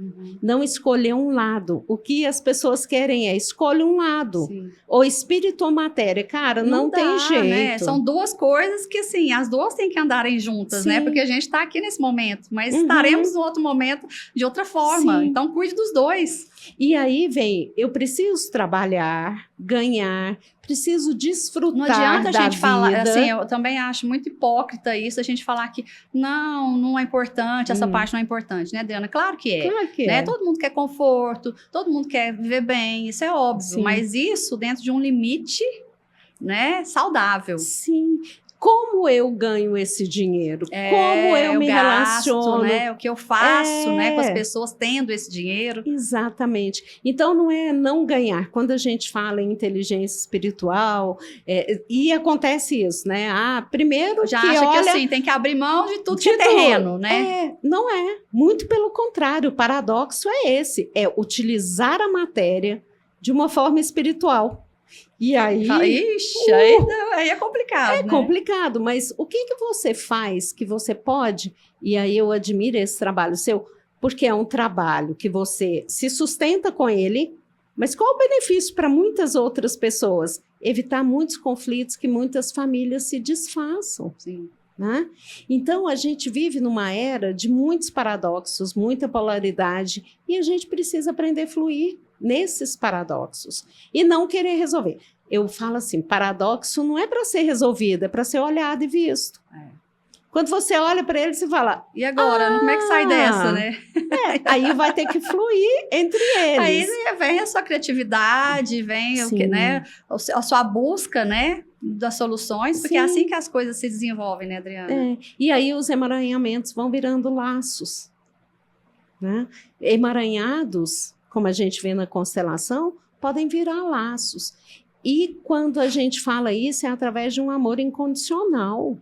Não escolher um lado. O que as pessoas querem escolha um lado. Sim. Ou espírito ou matéria. Cara, não dá, tem jeito. Né? São duas coisas que, assim, as duas têm que andarem juntas, né? Porque a gente está aqui nesse momento, mas estaremos no outro momento de outra forma. Sim. Então, cuide dos dois. E aí vem, eu preciso trabalhar, ganhar, preciso desfrutar. Não adianta a gente falar, vida. Assim, eu também acho muito hipócrita isso, a gente falar que não é importante, essa parte não é importante, né, Adriana? Claro que é. Claro que né? Todo mundo quer conforto, todo mundo quer viver bem, isso é óbvio, Sim. mas isso dentro de um limite, né, saudável. Sim. Como eu ganho esse dinheiro? Como eu me relaciono? Né? O que eu faço né, com as pessoas tendo esse dinheiro? Exatamente. Então, não é não ganhar. Quando a gente fala em inteligência espiritual, e acontece isso, né? Primeiro já acha que assim, tem que abrir mão de tudo que é terreno, né? Não é. Muito pelo contrário. O paradoxo é esse. É utilizar a matéria de uma forma espiritual. E aí... Ixi, aí é complicado, É complicado, mas o que você faz que você pode... E aí eu admiro esse trabalho seu, porque é um trabalho que você se sustenta com ele, mas qual o benefício para muitas outras pessoas? Evitar muitos conflitos que muitas famílias se desfaçam. Sim. Né? Então, a gente vive numa era de muitos paradoxos, muita polaridade, e a gente precisa aprender a fluir nesses paradoxos e não querer resolver. eu falo assim, paradoxo não é para ser resolvido, é para ser olhado e visto. Quando você olha para ele, você fala... E agora? Como é que sai dessa, né? Aí vai ter que fluir entre eles. Aí vem a sua criatividade, vem o que, né? A sua busca, né? Das soluções, porque é assim que as coisas se desenvolvem, né, Adriana? E aí os emaranhamentos vão virando laços. Né? Emaranhados, como a gente vê na constelação, podem virar laços. E quando a gente fala isso, é através de um amor incondicional.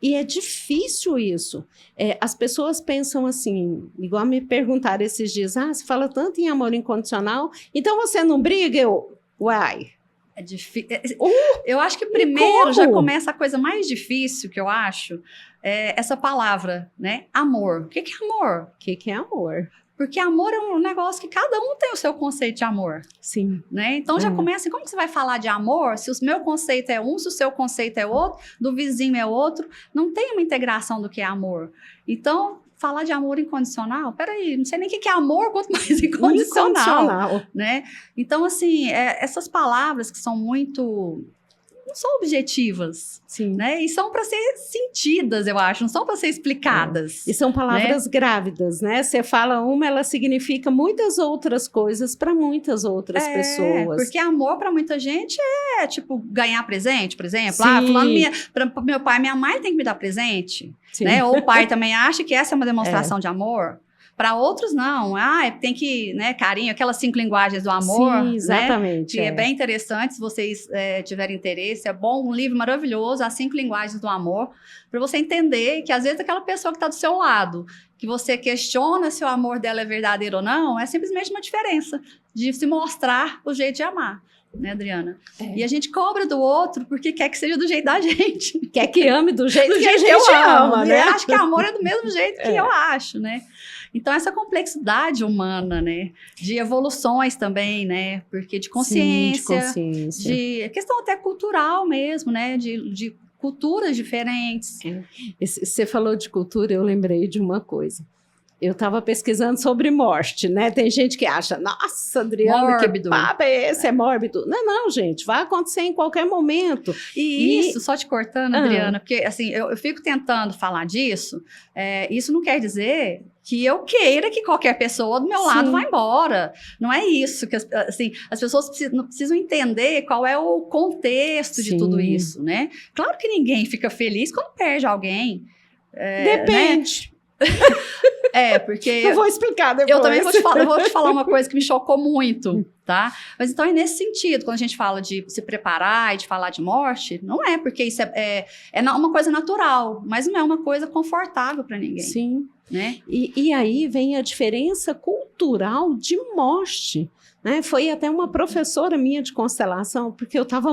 E é difícil isso. As pessoas pensam assim, igual me perguntaram esses dias, você fala tanto em amor incondicional, então você não briga? Uai. É difícil. Eu acho que primeiro já começa a coisa mais difícil que eu acho, essa palavra, né? Amor. O que é amor? O que é amor? Porque amor é um negócio que cada um tem o seu conceito de amor. Sim. Né? Então já começa, como que você vai falar de amor se o meu conceito é um, se o seu conceito é outro, do vizinho é outro? Não tem uma integração do que é amor. Então, falar de amor incondicional, peraí, não sei nem o que é amor, quanto mais incondicional. Né? Então, assim, essas palavras que são muito... não são objetivas, né? E são para ser sentidas, eu acho, não são para ser explicadas. E são palavras grávidas, né? Você fala uma, ela significa muitas outras coisas para muitas outras pessoas. Porque amor para muita gente é tipo ganhar presente, por exemplo. Fulano, para meu pai e minha mãe tem que me dar presente, né? Ou o pai também acha que essa é uma demonstração de amor. Para outros, não. Tem que, né, carinho, aquelas 5 linguagens do amor. Sim, exatamente. Né? Que é bem interessante, se vocês tiverem interesse. É bom, um livro maravilhoso, As 5 Linguagens do Amor, para você entender que, às vezes, aquela pessoa que está do seu lado, que você questiona se o amor dela é verdadeiro ou não, é simplesmente uma diferença de se mostrar o jeito de amar. Né, Adriana? E a gente cobra do outro porque quer que seja do jeito da gente. Quer que ame do jeito que a gente ama, né? Eu acho que amor é do mesmo jeito que eu acho, né? Então, essa complexidade humana, né? De evoluções também, né? Porque de consciência, de questão até cultural mesmo, né? De culturas diferentes. Você falou de cultura, eu lembrei de uma coisa. Eu estava pesquisando sobre morte, né? Tem gente que acha, nossa, Adriana, mórbido. Que papo é esse? É mórbido. Não, gente, vai acontecer em qualquer momento. E isso, só te cortando, Adriana, porque assim, eu fico tentando falar disso, isso não quer dizer que eu queira que qualquer pessoa do meu lado vá embora. Não é isso. Que assim, as pessoas precisam entender qual é o contexto de tudo isso, né? Claro que ninguém fica feliz quando perde alguém. Depende. Né? Porque... Eu vou explicar depois. Eu também vou te falar uma coisa que me chocou muito, tá? Mas então é nesse sentido, quando a gente fala de se preparar e de falar de morte, não é porque isso é uma coisa natural, mas não é uma coisa confortável para ninguém. Sim. Né? E aí vem a diferença cultural de morte. Né? Foi até uma professora minha de constelação, porque eu estava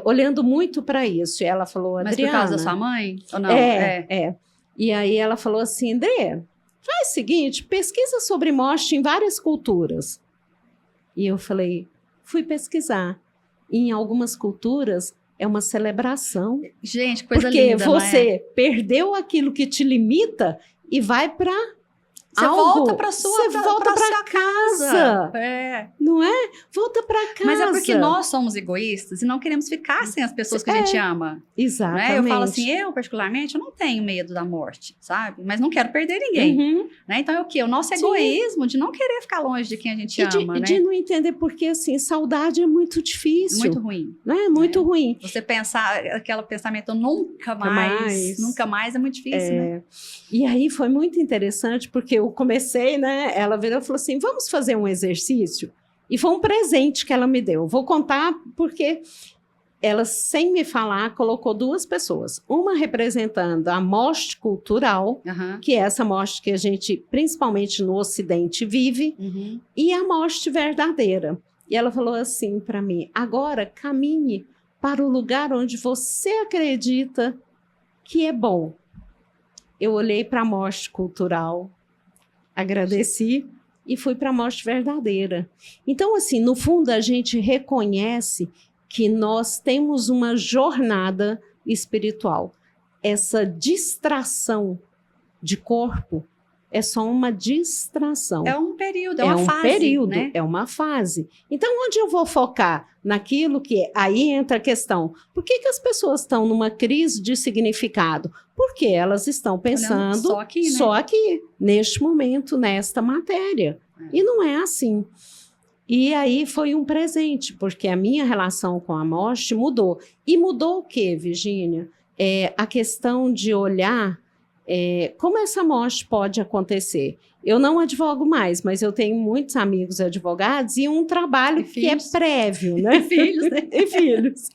olhando muito para isso. E ela falou, Adriana... Mas por causa da sua mãe? Ou não? E aí ela falou assim, André, faz o seguinte, pesquisa sobre morte em várias culturas. E eu falei, fui pesquisar. E em algumas culturas é uma celebração. Gente, coisa porque linda, você perdeu aquilo que te limita e vai para Você volta para sua casa. Não é? Volta para casa. Mas é porque nós somos egoístas e não queremos ficar sem as pessoas que a gente ama. Exatamente. Né? Eu falo assim, eu particularmente, eu não tenho medo da morte, sabe? Mas não quero perder ninguém. Né? Então é o quê? O nosso egoísmo de não querer ficar longe de quem a gente ama, né? De não entender porque, assim, saudade é muito difícil. Muito ruim. Né? Muito ruim. Você pensar, aquele pensamento nunca mais é muito difícil, né? E aí foi muito interessante porque eu comecei, né? Ela virou e falou assim, vamos fazer um exercício? E foi um presente que ela me deu. Vou contar porque ela, sem me falar, colocou 2 pessoas. Uma representando a morte cultural, que é essa morte que a gente, principalmente no Ocidente, vive, e a morte verdadeira. E ela falou assim para mim, agora caminhe para o lugar onde você acredita que é bom. Eu olhei para a morte cultural, agradeci e fui para a morte verdadeira. Então, assim, no fundo, a gente reconhece que nós temos uma jornada espiritual. Essa distração de corpo, é só uma distração. É um período, é uma fase. Período, né? É uma fase. Então, onde eu vou focar? Naquilo que... Aí entra a questão. Por que as pessoas estão numa crise de significado? Porque elas estão pensando só aqui, né? só aqui, neste momento, nesta matéria. E não é assim. E aí foi um presente, porque a minha relação com a morte mudou. E mudou o quê, Virgínia? A questão de olhar como essa morte pode acontecer. Eu não advogo mais, mas eu tenho muitos amigos advogados e um trabalho que é prévio, né? E filhos, né? E filhos.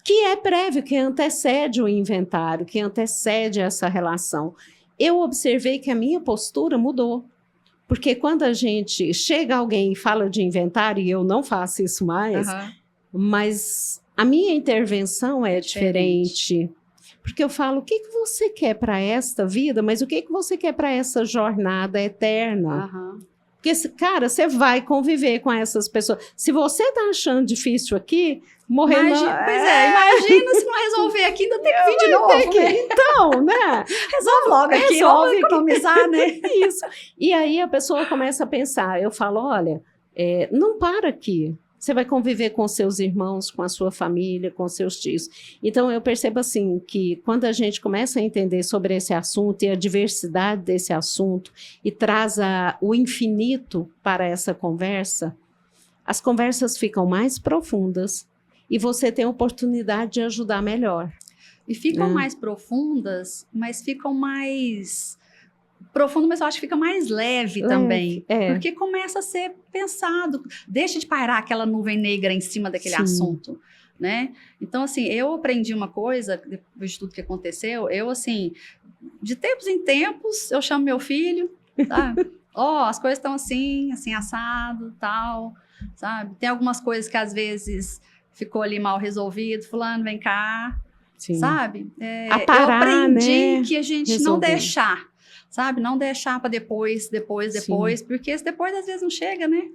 Que é prévio, que antecede o inventário, que antecede essa relação. Eu observei que a minha postura mudou. Porque quando a gente chega alguém e fala de inventário, e eu não faço isso mais, mas a minha intervenção é diferente. Porque eu falo, o que você quer para esta vida, mas o que você quer para essa jornada eterna? Porque, cara, você vai conviver com essas pessoas. Se você está achando difícil aqui, morrer não... Imagina se não resolver aqui, ainda tem que vir de novo, né? Então, né? Resolve logo aqui, vamos economizar, né? Isso. E aí a pessoa começa a pensar, eu falo, olha, não para aqui. Você vai conviver com seus irmãos, com a sua família, com seus tios. Então, eu percebo assim, que quando a gente começa a entender sobre esse assunto e a diversidade desse assunto e traz o infinito para essa conversa, as conversas ficam mais profundas e você tem a oportunidade de ajudar melhor. E ficam mais profundas, mas ficam mais... profundo, mas eu acho que fica mais leve também. Porque começa a ser pensado. Deixa de pairar aquela nuvem negra em cima daquele assunto, né? Então, assim, eu aprendi uma coisa, depois de tudo que aconteceu, eu, assim, de tempos em tempos, eu chamo meu filho, tá? As coisas estão assim, assim, assado, tal, sabe? Tem algumas coisas que, às vezes, ficou ali mal resolvido. Fulano, vem cá, sabe? Eu aprendi que a gente não deixar, sabe? Não deixar para depois, porque esse depois às vezes não chega, né?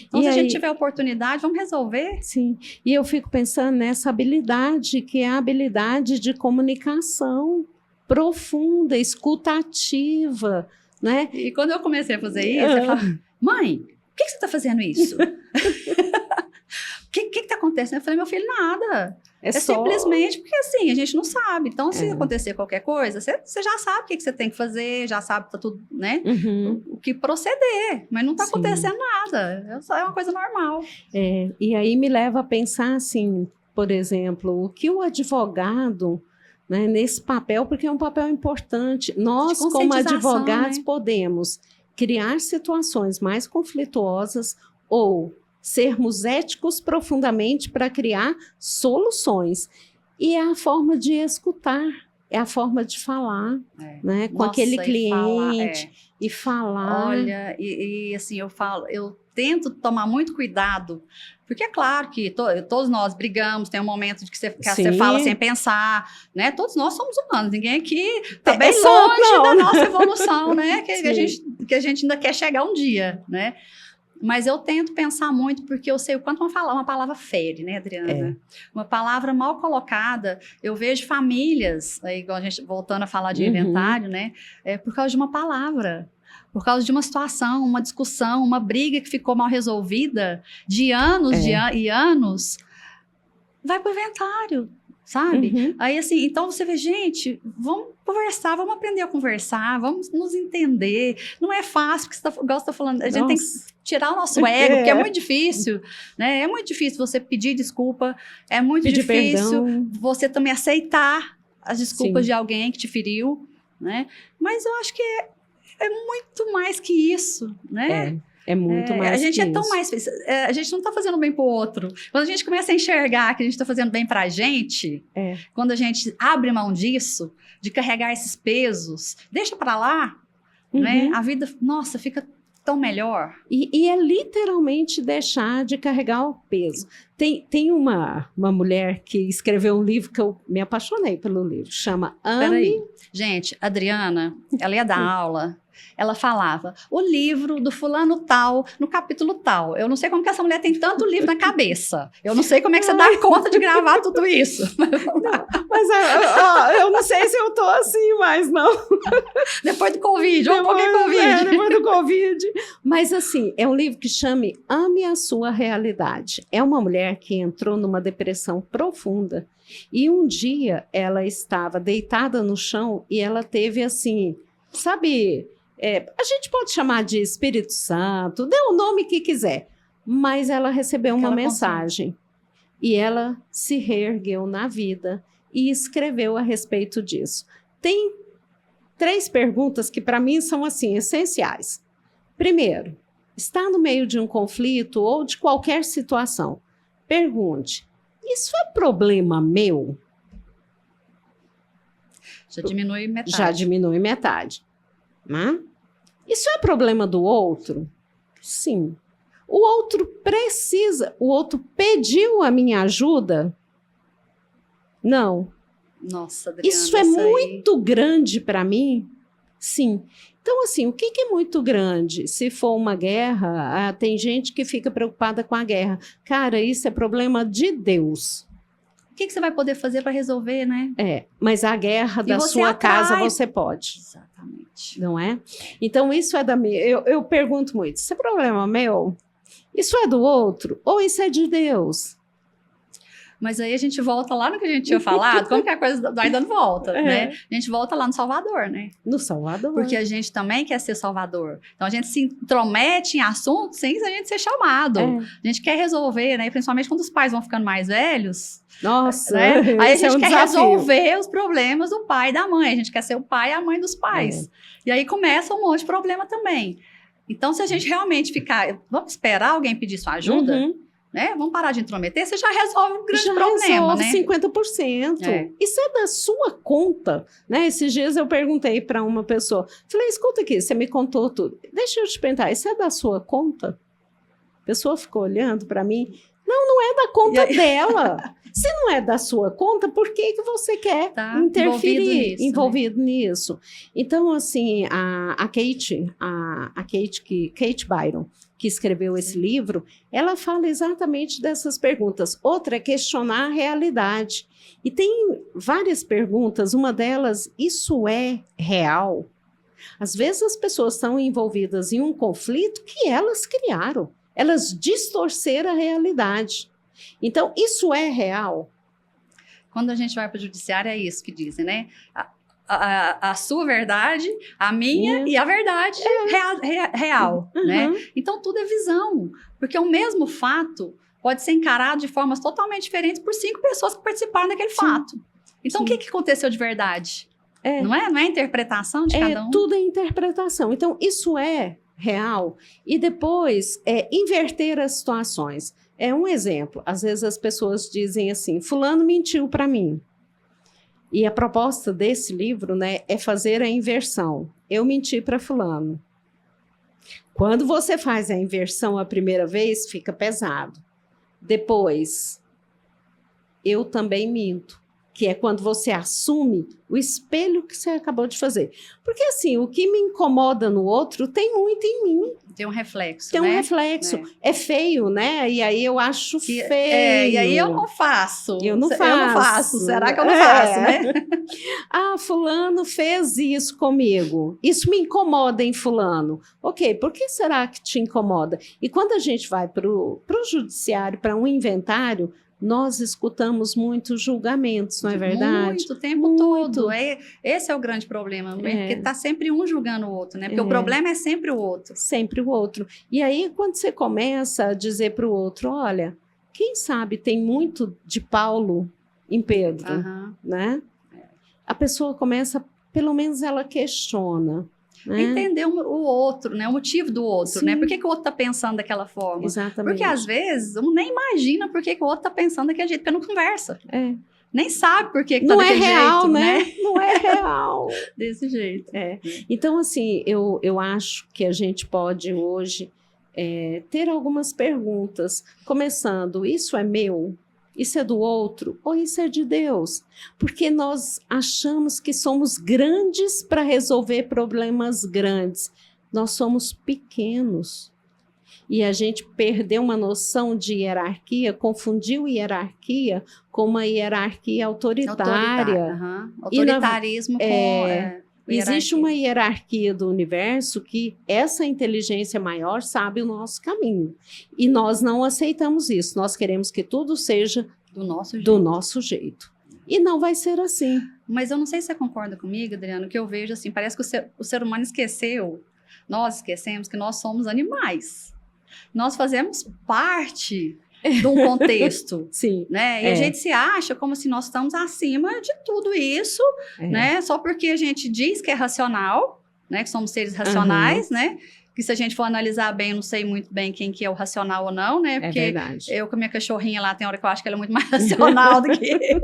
Então, se a gente tiver oportunidade, vamos resolver. Sim, e eu fico pensando nessa habilidade, que é a habilidade de comunicação profunda, escutativa, né? E quando eu comecei a fazer isso, eu falava, mãe, por que você está fazendo isso? O que está acontecendo? Eu falei, meu filho, nada. É simplesmente porque, assim, a gente não sabe. Então, se acontecer qualquer coisa, você já sabe o que você tem que fazer, já sabe que tá tudo, né? O que proceder. Mas não está acontecendo nada. É uma coisa normal. E aí me leva a pensar, assim, por exemplo, o que o advogado, né, nesse papel, porque é um papel importante, nós, como advogados, né, podemos criar situações mais conflituosas ou sermos éticos profundamente para criar soluções. E é a forma de escutar, é a forma de falar, né, com aquele cliente e falar. Olha, assim, eu tento tomar muito cuidado, porque é claro que todos nós brigamos, tem um momento de que você fala sem pensar, né? Todos nós somos humanos, ninguém aqui está bem longe da nossa evolução, né? Que a gente ainda quer chegar um dia, né? Mas eu tento pensar muito, porque eu sei o quanto uma palavra fere, né, Adriana? Uma palavra mal colocada. Eu vejo famílias, igual a gente voltando a falar de inventário, né? Por causa de uma palavra, por causa de uma situação, uma discussão, uma briga que ficou mal resolvida, de anos e anos, vai para o inventário, sabe? Aí, assim, então você vê, gente, vamos conversar, vamos aprender a conversar, vamos nos entender. Não é fácil, porque igual você está falando, a gente tem que tirar o nosso ego, porque é muito difícil, né? É muito difícil você pedir desculpa, é muito difícil você também aceitar as desculpas de alguém que te feriu, né? Mas eu acho que é muito mais que isso, né? É muito mais. A gente que é tão mais. A gente não está fazendo bem para o outro. Quando a gente começa a enxergar que a gente está fazendo bem para a gente, quando a gente abre mão disso, de carregar esses pesos, deixa para lá, né? A vida, nossa, fica tão melhor. E é literalmente deixar de carregar o peso. Tem uma mulher que escreveu um livro que eu me apaixonei pelo livro, chama Ame. Gente, Adriana, ela ia dar aula ela falava, o livro do fulano tal, no capítulo tal. Eu não sei como que essa mulher tem tanto livro na cabeça. Eu não sei como é que você dá conta de gravar tudo isso. Mas eu não sei se eu tô assim mais, não. Depois do Covid, um pouquinho Covid. Depois do Covid. Mas assim, é um livro que chama Ame a Sua Realidade. É uma mulher que entrou numa depressão profunda e um dia ela estava deitada no chão e ela teve assim, sabe, a gente pode chamar de Espírito Santo, dê o nome que quiser, mas ela recebeu uma mensagem e ela se reergueu na vida e escreveu a respeito disso. Tem 3 perguntas que para mim são assim essenciais. Primeiro, está no meio de um conflito ou de qualquer situação. Pergunte, isso é problema meu? Já diminui metade. Já diminui metade. Né? Isso é problema do outro? Sim. O outro precisa, o outro pediu a minha ajuda? Não. Nossa, Adriana, isso é muito grande para mim? Sim. Então, assim, o que é muito grande? Se for uma guerra, tem gente que fica preocupada com a guerra. Cara, isso é problema de Deus. O que você vai poder fazer para resolver, né? Mas a guerra da sua casa você pode. Exatamente. Não é? Então, isso é da minha... Eu pergunto muito, isso é problema meu? Isso é do outro? Ou isso é de Deus? Mas aí a gente volta lá no que a gente tinha falado, como que a coisa vai dando volta, né? A gente volta lá no Salvador, né? No Salvador. Porque a gente também quer ser Salvador. Então a gente se intromete em assuntos sem a gente ser chamado. A gente quer resolver, né? Principalmente quando os pais vão ficando mais velhos. Nossa, né? Aí a gente quer desafio. resolver os problemas do pai e da mãe. A gente quer ser o pai e a mãe dos pais. E aí começa um monte de problema também. Então, se a gente realmente ficar... Vamos esperar alguém pedir sua ajuda? Né? Vamos parar de intrometer, você já resolve um grande problema, né? 50%. Isso é da sua conta, né? Esses dias eu perguntei para uma pessoa, falei, escuta aqui, você me contou tudo. Deixa eu te perguntar, isso é da sua conta? A pessoa ficou olhando para mim, não é da conta dela. Se não é da sua conta, por que você quer interferir envolvido nisso? Então, assim, a Kate Byron, que escreveu esse livro, ela fala exatamente dessas perguntas. Outra é questionar a realidade. E tem várias perguntas, uma delas, isso é real? Às vezes as pessoas estão envolvidas em um conflito que elas criaram. Elas distorceram a realidade. Então, isso é real? Quando a gente vai para o judiciário, é isso que dizem, né? A sua verdade, a minha e a verdade real, né? Então, tudo é visão. Porque o mesmo fato pode ser encarado de formas totalmente diferentes por 5 pessoas que participaram daquele fato. Então, o que aconteceu de verdade? Não é a interpretação de cada um? Tudo é interpretação. Então, isso é real. E depois, inverter as situações. Um exemplo. Às vezes as pessoas dizem assim, fulano mentiu para mim. E a proposta desse livro, né, é fazer a inversão. Eu menti para fulano. Quando você faz a inversão a primeira vez, fica pesado. Depois, eu também minto. Que é quando você assume o espelho que você acabou de fazer. Porque assim, o que me incomoda no outro tem muito em mim. Tem um reflexo, Tem um reflexo. É feio, né? E aí eu acho feio. E aí eu não faço. Eu não faço. Será que eu não faço, né? Fulano fez isso comigo. Isso me incomoda em fulano. Ok, por que será que te incomoda? E quando a gente vai para o judiciário, para um inventário, nós escutamos muitos julgamentos, não é verdade? Muito, o tempo todo. Esse é o grande problema, porque está sempre um julgando o outro, né? Porque o problema é sempre o outro. Sempre o outro. E aí, quando você começa a dizer para o outro, olha, quem sabe tem muito de Paulo em Pedro, né? A pessoa começa, pelo menos ela questiona. Né? Entender o outro, né? O motivo do outro, né? Por que o outro está pensando daquela forma? Exatamente. Porque às vezes um nem imagina por que o outro está pensando daquele jeito, porque não conversa. Nem sabe por que está daquele real, jeito, né? Não é real. Desse jeito. Então, assim, eu acho que a gente pode hoje ter algumas perguntas, começando, isso é meu? Isso é do outro ou isso é de Deus? Porque nós achamos que somos grandes para resolver problemas grandes. Nós somos pequenos. E a gente perdeu uma noção de hierarquia, confundiu hierarquia com uma hierarquia autoritária. Autoritarismo com... Existe uma hierarquia do universo que essa inteligência maior sabe o nosso caminho. E nós não aceitamos isso. Nós queremos que tudo seja do nosso jeito. E não vai ser assim. Mas eu não sei se você concorda comigo, Adriano, que eu vejo assim, parece que o ser humano esqueceu, nós esquecemos que nós somos animais. Nós fazemos parte de um contexto, Sim, né? E a gente se acha como se nós estamos acima de tudo isso, né? Só porque a gente diz que é racional, né? Que somos seres racionais, né? Que se a gente for analisar bem, eu não sei muito bem quem que é o racional ou não, né? Porque eu com a minha cachorrinha lá, tem hora que eu acho que ela é muito mais racional do que eu.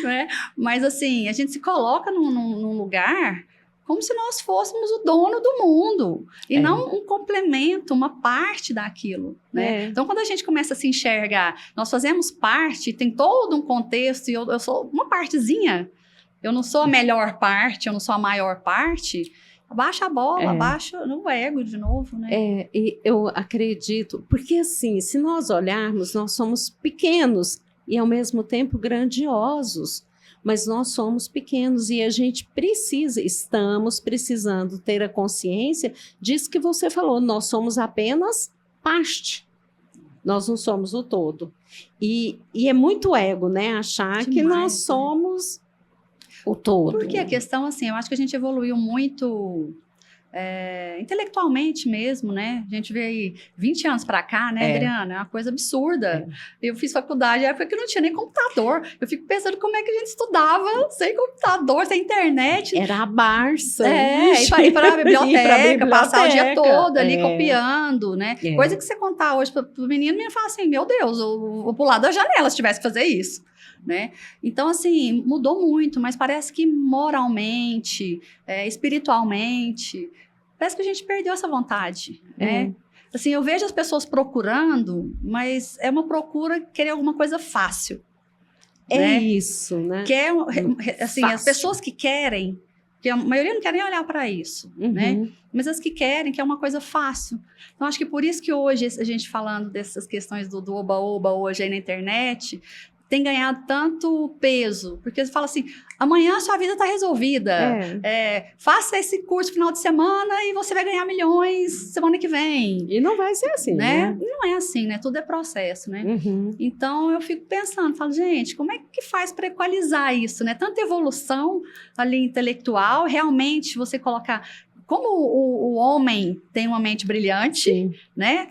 Né? Mas assim, a gente se coloca num lugar como se nós fôssemos o dono do mundo, e não um complemento, uma parte daquilo, né? Então, quando a gente começa a se enxergar, nós fazemos parte, tem todo um contexto, e eu sou uma partezinha, eu não sou a melhor parte, eu não sou a maior parte, abaixa a bola, abaixa no ego de novo, né? E eu acredito, porque assim, se nós olharmos, nós somos pequenos, e ao mesmo tempo grandiosos, mas nós somos pequenos e a gente estamos precisando ter a consciência disso que você falou, nós somos apenas parte, nós não somos o todo. E é muito ego, né, achar que nós somos o todo. Porque a questão, assim, eu acho que a gente evoluiu muito... intelectualmente mesmo, né? A gente vê aí 20 anos para cá, né, Adriana? É uma coisa absurda. Eu fiz faculdade, época que não tinha nem computador. Eu fico pensando como é que a gente estudava sem computador, sem internet. Era a Barça. Ir para a biblioteca, passar o dia todo ali copiando, né? Coisa que você contar hoje para o menino, me fala assim, meu Deus, eu vou pular da janela se tivesse que fazer isso. Né? Então, assim, mudou muito, mas parece que moralmente, espiritualmente, parece que a gente perdeu essa vontade, né? Assim, eu vejo as pessoas procurando, mas é uma procura querer alguma coisa fácil. Né? Isso, né? Assim, as pessoas que querem, que a maioria não quer nem olhar para isso, né? Mas as que querem, que é uma coisa fácil. Então, acho que por isso que hoje, a gente falando dessas questões do oba-oba hoje aí na internet, tem ganhado tanto peso, porque você fala assim, amanhã a sua vida está resolvida, faça esse curso final de semana e você vai ganhar milhões semana que vem. E não vai ser assim, né? Não é assim, né? Tudo é processo, né? Então, eu fico pensando, falo, gente, como é que faz para equalizar isso, né? Tanta evolução ali intelectual, realmente você colocar... Como o homem tem uma mente brilhante, né?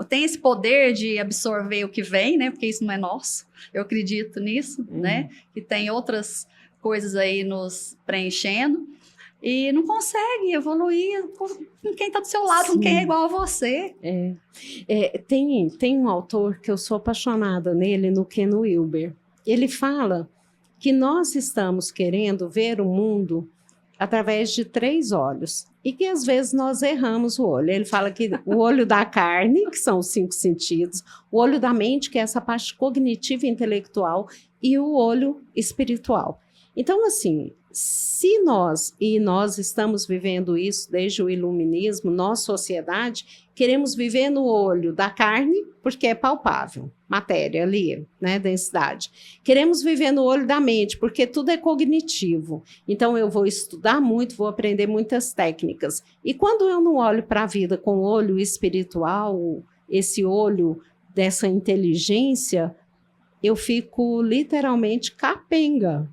Tem esse poder de absorver o que vem, né? Porque isso não é nosso. Eu acredito nisso, né? Que tem outras coisas aí nos preenchendo. E não consegue evoluir com quem está do seu lado, com quem é igual a você. Tem um autor que eu sou apaixonada nele, no Ken Wilber. Ele fala que nós estamos querendo ver o mundo através de 3 olhos, e que às vezes nós erramos o olho. Ele fala que o olho da carne, que são os 5 sentidos, o olho da mente, que é essa parte cognitiva e intelectual, e o olho espiritual. Então, assim, se nós estamos vivendo isso desde o iluminismo, nossa sociedade, queremos viver no olho da carne, porque é palpável, matéria ali, né, densidade. Queremos viver no olho da mente, porque tudo é cognitivo. Então, eu vou estudar muito, vou aprender muitas técnicas. E quando eu não olho para a vida com o olho espiritual, esse olho dessa inteligência, eu fico literalmente capenga.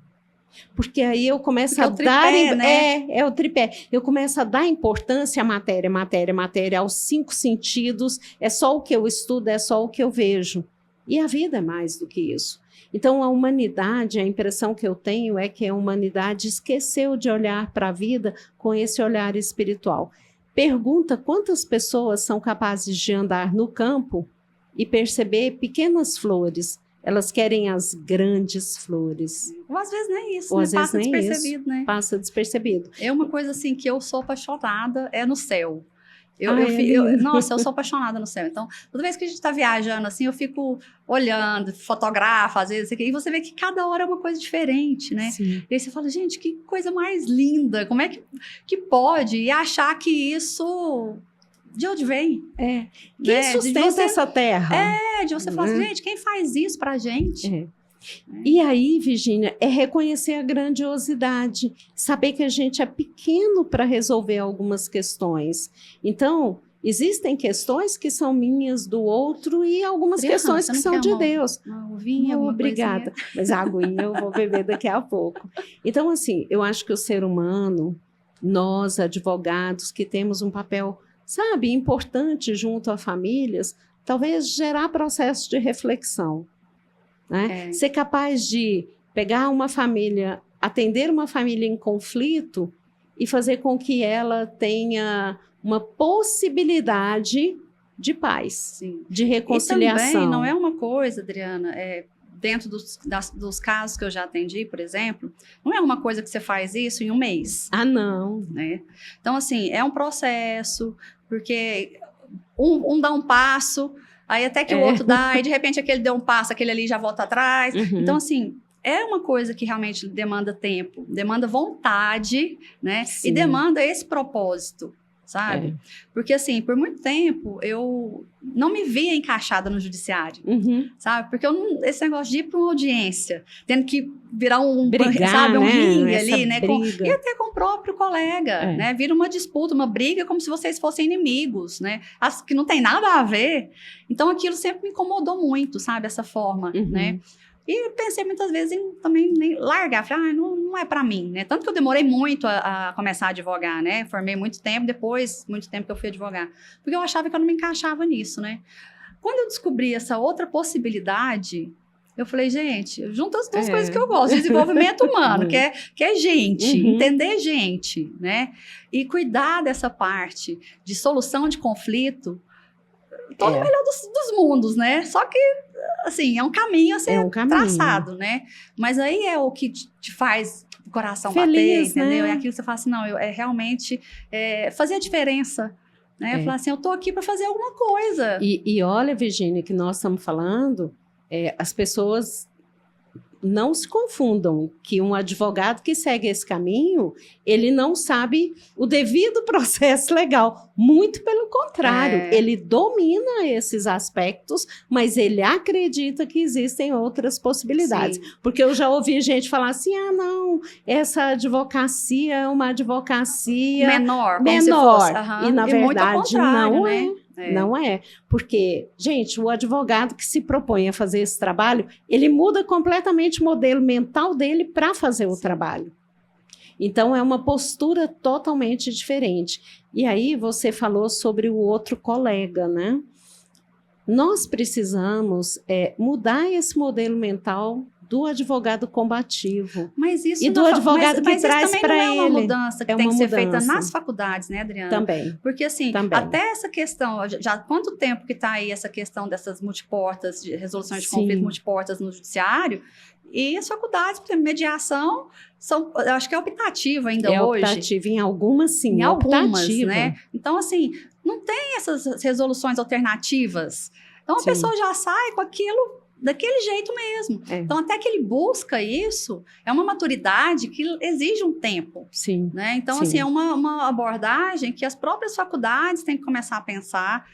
Porque aí eu começo a dar... É o tripé. Eu começo a dar importância à matéria, aos 5 sentidos. É só o que eu estudo, é só o que eu vejo. E a vida é mais do que isso. Então, a humanidade, a impressão que eu tenho é que a humanidade esqueceu de olhar para a vida com esse olhar espiritual. Pergunta quantas pessoas são capazes de andar no campo e perceber pequenas flores. Elas querem as grandes flores. Ou às vezes nem isso, ou né? Às vezes passa nem despercebido, isso, né? Passa despercebido. É uma coisa assim que eu sou apaixonada, é no céu. Nossa, eu sou apaixonada no céu. Então, toda vez que a gente está viajando assim, eu fico olhando, fotografo, às vezes, e você vê que cada hora é uma coisa diferente, né? Sim. E aí você fala, gente, que coisa mais linda, como é que pode? E achar que isso... De onde vem? Quem sustenta essa terra? De você falar assim, gente, quem faz isso pra gente? E aí, Virgínia, é reconhecer a grandiosidade, saber que a gente é pequeno para resolver algumas questões. Então, existem questões que são minhas do outro e algumas questões que são de Deus. Uma uvinha, obrigada. Coisinha. Mas a aguinha eu vou beber daqui a pouco. Então, assim, eu acho que o ser humano, nós, advogados, que temos um papel, sabe, importante junto a famílias, talvez gerar processo de reflexão. Né? Ser capaz de pegar uma família, atender uma família em conflito e fazer com que ela tenha uma possibilidade de paz, Sim. de reconciliação. E também não é uma coisa, Adriana, dentro dos casos que eu já atendi, por exemplo, não é uma coisa que você faz isso em um mês. Ah, não. Né? Então, assim, é um processo, porque um dá um passo, aí até que o outro dá, e de repente aquele deu um passo, aquele ali já volta atrás. Uhum. Então, assim, é uma coisa que realmente demanda tempo, demanda vontade, né? Sim. E demanda esse propósito, sabe? Porque, assim, por muito tempo, eu não me via encaixada no judiciário, sabe? Porque esse negócio de ir para uma audiência, tendo que virar brigar, sabe, um né? ringue Essa ali, né? briga. E até com o próprio colega, né? Vira uma disputa, uma briga, como se vocês fossem inimigos, né? Que não tem nada a ver. Então, aquilo sempre me incomodou muito, sabe? Essa forma, né? E pensei muitas vezes em também largar. Falei, não é pra mim, né? Tanto que eu demorei muito a começar a advogar, né? Formei muito tempo, depois, muito tempo que eu fui advogar. Porque eu achava que eu não me encaixava nisso, né? Quando eu descobri essa outra possibilidade, eu falei, gente, junta as duas coisas que eu gosto. Desenvolvimento humano, que é gente, entender gente, né? E cuidar dessa parte de solução de conflito, todo o melhor dos mundos, né? Só que, assim, é um caminho a ser traçado, né? Mas aí é o que te faz o coração feliz, bater, entendeu? né? É aquilo que você fala assim, não, realmente fazer a diferença, né? Falar assim, eu tô aqui para fazer alguma coisa. E olha, Virgínia, que nós estamos falando, as pessoas não se confundam que um advogado que segue esse caminho, ele não sabe o devido processo legal. Muito pelo contrário, ele domina esses aspectos, mas ele acredita que existem outras possibilidades. Sim. Porque eu já ouvi gente falar assim, não, essa advocacia é uma advocacia menor. E na verdade não né? Não é, porque, gente, o advogado que se propõe a fazer esse trabalho, ele muda completamente o modelo mental dele para fazer o trabalho. Então, é uma postura totalmente diferente. E aí, você falou sobre o outro colega, né? Nós precisamos mudar esse modelo mental do advogado combativo. Mas isso e do advogado que traz para ele. Não é uma mudança que tem que ser feita nas faculdades, né, Adriana? Também. Porque, assim, até essa questão, já há quanto tempo que está aí essa questão dessas multiportas, de resoluções de conflitos multiportas no judiciário, e as faculdades, por exemplo, mediação, eu acho que é optativa ainda hoje. É optativa, em algumas sim, em algumas, né? Então, assim, não tem essas resoluções alternativas. Então, a pessoa já sai com aquilo daquele jeito mesmo. Então, até que ele busca isso, é uma maturidade que exige um tempo. Sim. Né? Então, assim, é uma abordagem que as próprias faculdades têm que começar a pensar.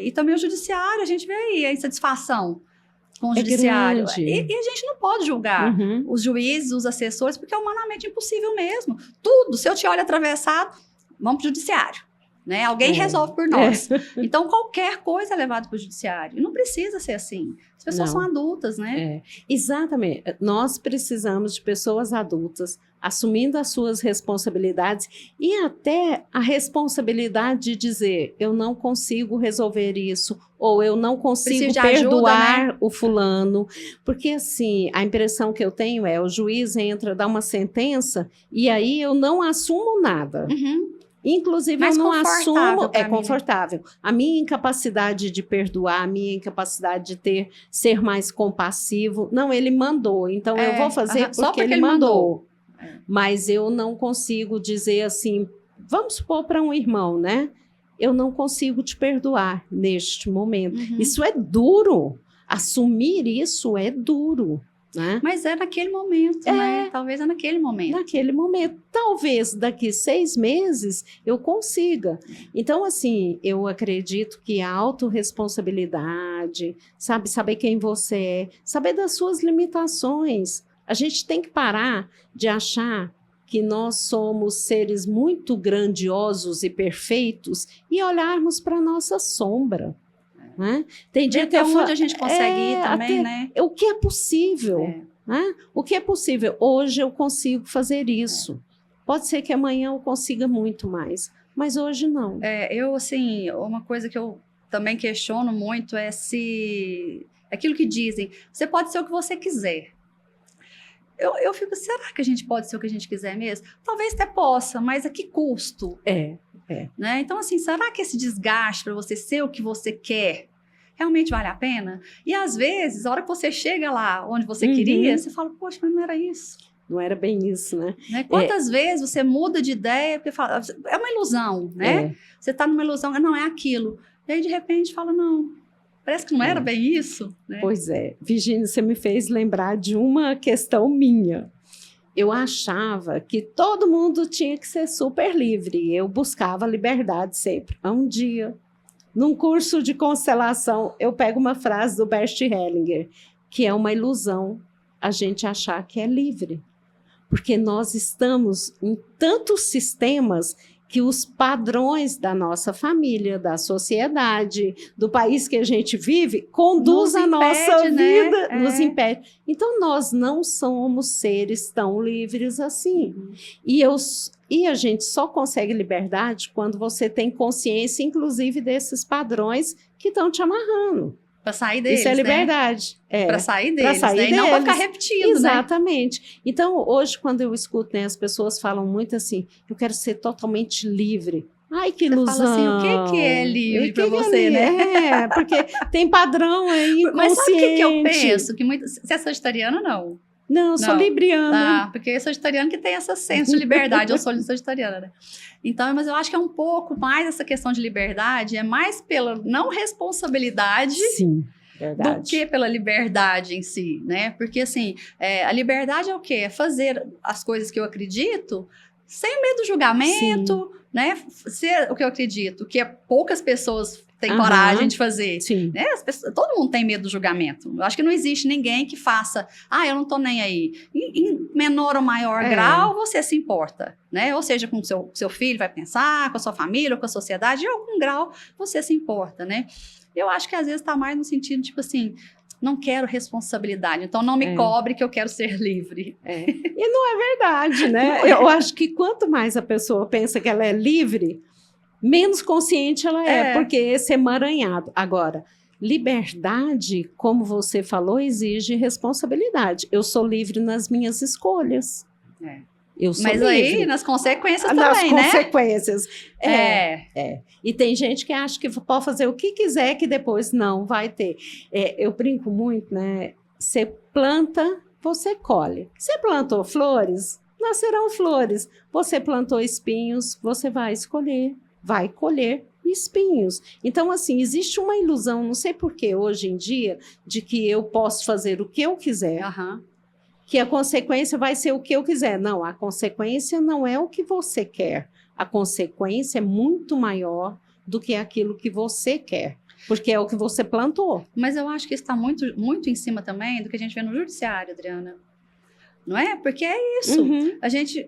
E também o judiciário, a gente vê aí a insatisfação com o judiciário. E a gente não pode julgar os juízes, os assessores, porque é humanamente impossível mesmo. Tudo, se eu te olho atravessado, vamos para o judiciário. Né? Alguém resolve por nós. Então, qualquer coisa é levada para o judiciário. E não precisa ser assim. As pessoas são adultas, né? Exatamente. Nós precisamos de pessoas adultas assumindo as suas responsabilidades e até a responsabilidade de dizer, eu não consigo resolver isso, ou eu não consigo perdoar ajuda, né? O fulano. Porque, assim, a impressão que eu tenho o juiz entra, dá uma sentença, e aí eu não assumo nada. Inclusive, mais eu não assumo, confortável. A minha incapacidade de perdoar, a minha incapacidade de ser mais compassivo. Não, ele mandou, então eu vou fazer porque ele mandou. Mas eu não consigo dizer assim, vamos supor para um irmão, né? eu não consigo te perdoar neste momento. Uhum. Isso é duro. Assumir isso é duro. Né? Mas é naquele momento, né? Talvez é naquele momento. Naquele momento. Talvez daqui 6 meses eu consiga. Então, assim, eu acredito que a autorresponsabilidade, saber quem você é, saber das suas limitações. A gente tem que parar de achar que nós somos seres muito grandiosos e perfeitos e olharmos para a nossa sombra. Né? Tem dia até onde a gente consegue ir também, né? O que é possível. Né? O que é possível. Hoje eu consigo fazer isso. Pode ser que amanhã eu consiga muito mais, mas hoje não. Eu, assim, uma coisa que eu também questiono muito é se... Aquilo que dizem, você pode ser o que você quiser. Eu fico, será que a gente pode ser o que a gente quiser mesmo? Talvez até possa, mas a que custo? Né? Então, assim, será que esse desgaste para você ser o que você quer realmente vale a pena? E às vezes, a hora que você chega lá onde você queria, você fala, poxa, mas não era isso. Não era bem isso, né? Quantas vezes você muda de ideia, porque fala, é uma ilusão, né? Você está numa ilusão, não é aquilo. E aí, de repente, fala, não, parece que não era bem isso. Né? Pois é. Virgínia, você me fez lembrar de uma questão minha. Eu achava que todo mundo tinha que ser super livre. Eu buscava liberdade sempre. Um dia, num curso de constelação, eu pego uma frase do Bert Hellinger, que é uma ilusão a gente achar que é livre. Porque nós estamos em tantos sistemas que os padrões da nossa família, da sociedade, do país que a gente vive, conduz a nossa vida, nos impede. Então, nós não somos seres tão livres assim. E a gente só consegue liberdade quando você tem consciência, inclusive, desses padrões que estão te amarrando. Para sair deles, isso é liberdade. Né? Para sair deles, né? E não para ficar repetindo, exatamente. Né? Então, hoje, quando eu escuto, né, as pessoas falam muito assim, eu quero ser totalmente livre. Ai, que ilusão. Você fala assim, o que é livre para você, né? Porque tem padrão aí inconsciente. Mas sabe o que eu penso? Que você é sagitariana, não? Não, eu sou libriana. Porque é sagitariano que tem essa senso de liberdade. Eu sou sagitariana, né? Então, mas eu acho que é um pouco mais essa questão de liberdade, é mais pela não responsabilidade do que pela liberdade em si, né? Porque, assim, a liberdade é o quê? É fazer as coisas que eu acredito sem medo do julgamento, né? Ser o que eu acredito, que poucas pessoas têm coragem de fazer. Né? Todo mundo tem medo do julgamento. Eu acho que não existe ninguém que faça, eu não tô nem aí. Em menor ou maior grau, você se importa, né? Ou seja, com o seu filho vai pensar, com a sua família, ou com a sociedade, em algum grau você se importa, né? Eu acho que às vezes tá mais no sentido, tipo assim, não quero responsabilidade, então não me cobre que eu quero ser livre. E não é verdade, né? Eu acho que quanto mais a pessoa pensa que ela é livre, menos consciente ela porque esse emaranhado. Agora, liberdade, como você falou, exige responsabilidade. Eu sou livre nas minhas escolhas. Eu sou livre. Aí, nas consequências nas também, né? Nas consequências. E tem gente que acha que pode fazer o que quiser, que depois não vai ter. Eu brinco muito, né? Você planta, você colhe. Você plantou flores, nascerão flores. Você plantou espinhos, você vai colher espinhos. Então, assim, existe uma ilusão, não sei por que hoje em dia, de que eu posso fazer o que eu quiser, que a consequência vai ser o que eu quiser. Não, a consequência não é o que você quer. A consequência é muito maior do que aquilo que você quer, porque é o que você plantou. Mas eu acho que isso está muito, muito em cima também do que a gente vê no judiciário, Adriana. Não é? Porque é isso.